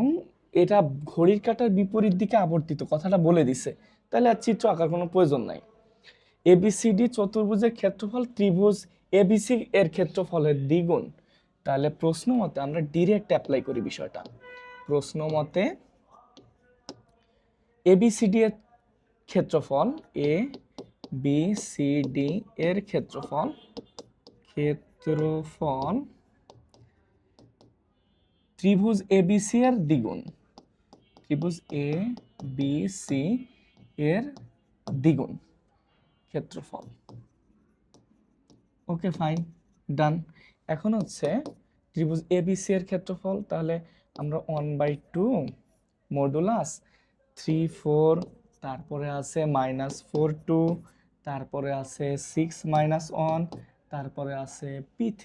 S1: এটা ঘড়ির কাঁটার বিপরীত দিকে আবর্তিত, কথাটা বলে দিছে, তাহলে আর চিত্র আঁকার কোনো প্রয়োজন নাই। এবিসিডি চতুর্ভুজের ক্ষেত্রফল ত্রিভুজ এবিসি এর ক্ষেত্রফলের দ্বিগুণ। তাহলে প্রশ্ন মতে আমরা ডিরেক্ট অ্যাপ্লাই করি বিষয়টা। প্রশ্ন মতে এবিসিডি এর ক্ষেত্রফল, এ বি সি ডি এর ক্ষেত্রফল ত্রিভুজ এবিসি এর দ্বিগুণ, ত্রিভুজ এ বি সি এর দ্বিগুণ ক্ষেত্রফল। ওকে ফাইন, ডান। এখন হচ্ছে ত্রিভুজ এবিসি এর ক্ষেত্রফল, তাহলে আমরা 1/2 মডুলাস 3 4, তারপরে আছে -4 2, তারপরে আছে 6 - 1, তারপরে আছে P3,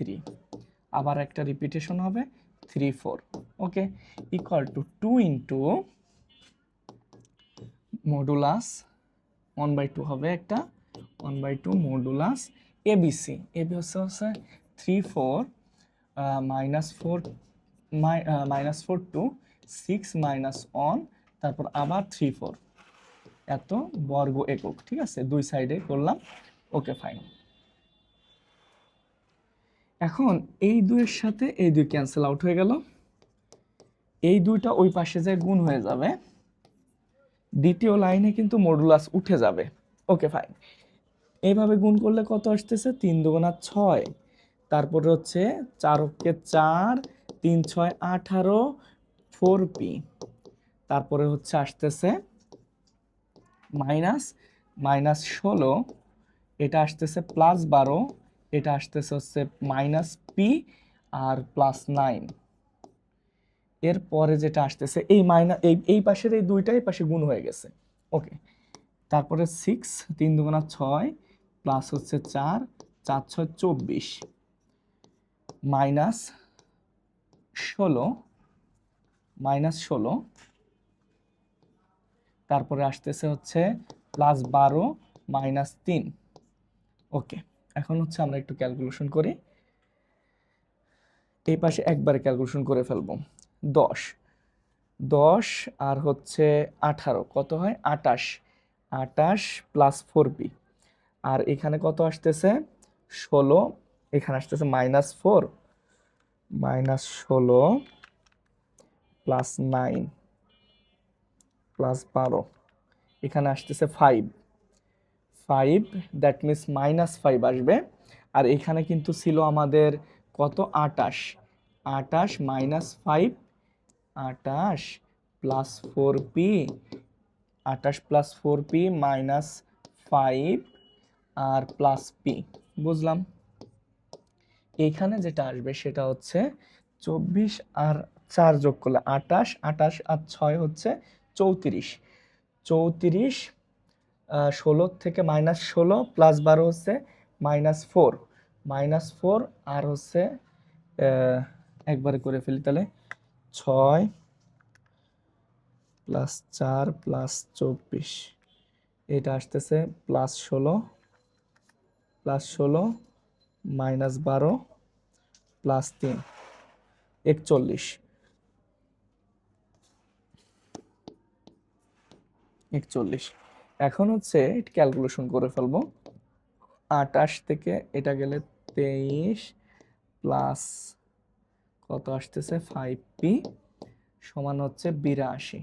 S1: আবার একটা রিপিটেশন হবে 3 4। ওকে, ইকুয়াল টু 2 ইন্টু মডুলাস 1/2 হবে একটা 1/2 মডুলাস এবিসি। এবি হচ্ছে 3 4 -4 -4 2 6 - 1, তারপর আবার 3 4, এত বর্গ একক। ঠিক আছে, দুই সাইডে করলাম। ওকে ফাইন। এখন এই দুইয়ের সাথে এই দুই ক্যান্সেল আউট হয়ে গেল, এই দুইটা ওই পাশে যায় গুণ হয়ে যাবে, দ্বিতীয় লাইনে কিন্তু মডুলাস উঠে যাবে। Okay fine. এইভাবে গুণ করলে কত আসতেছে? 3 দুগুণা 6, তারপরে হচ্ছে 4 অক্ষে 4, 3 6 18, 4p, তারপরে হচ্ছে আসতেছে -16, এটা আসতেছে +12, এটা আসতেছে হচ্ছে -p আর +9। এরপরে যেটা আসতেছে এই এই পাশের এই দুইটা এই পাশে গুণ হয়ে গেছে। ওকে, তারপরে 6 3 দুগুণা 6 প্লাস হচ্ছে 4 4 6 24 -16 তারপরে আসতেছে হচ্ছে +12 -3। ওকে, এখন হচ্ছে আমরা একটু ক্যালকুলেশন করি। এই পাশে একবারে ক্যালকুলেশন করে ফেলবো। 10 10 আর হচ্ছে 18 কত হয়? 28 28 প্লাস 4p, আর এখানে কত আসতেছে? 16, এখানে আসতেছে -4 -16 প্লাস 9 প্লাস 12, এখানে আসতেছে 5 5, দ্যাট মিনস -5 আসবে। আর এখানে কিন্তু ছিল আমাদের কত? 28 28 -5 28 প্লাস 4p 28 প্লাস 4p -5 আর প্লাস p, বুঝলাম। এখানে যেটা আসবে সেটা হচ্ছে 24 আর 4 যোগ করলে 28 28 আর 6 হচ্ছে 34 34, 16 থেকে -16 প্লাস 12 হচ্ছে -4 -4, আর হচ্ছে একবারে করে ফেলি তাহলে 6 প্লাস 4 প্লাস 24, এটা আসতেছে +16 +16 -12 প্লাস 3 41 41। এখন হচ্ছে ক্যালকুলেশন করে ফেলবো। 28 থেকে এটা গেলে 23 প্লাস কত আসতেছে 5p সমান হচ্ছে 82।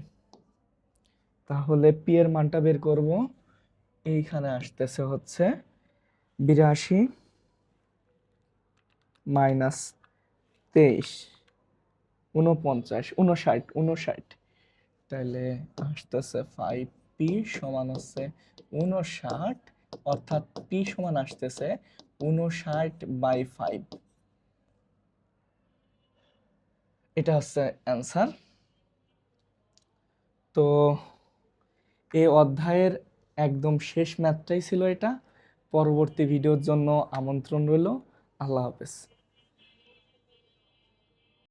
S1: তাহলে p এর মানটা বের করব, এইখানে আসতেছে হচ্ছে 82 মাইনাস 23 49 59, তাহলে আসতেছে 5p সমান হচ্ছে 59, অর্থাৎ p সমান আসতেছে 59/5। এটা হচ্ছে অ্যান্সার। তো এই অধ্যায়ের একদম শেষ ম্যাথটাই ছিল এটা। পরবর্তী ভিডিওর জন্য আমন্ত্রণ রইল। আল্লাহ হাফেজ।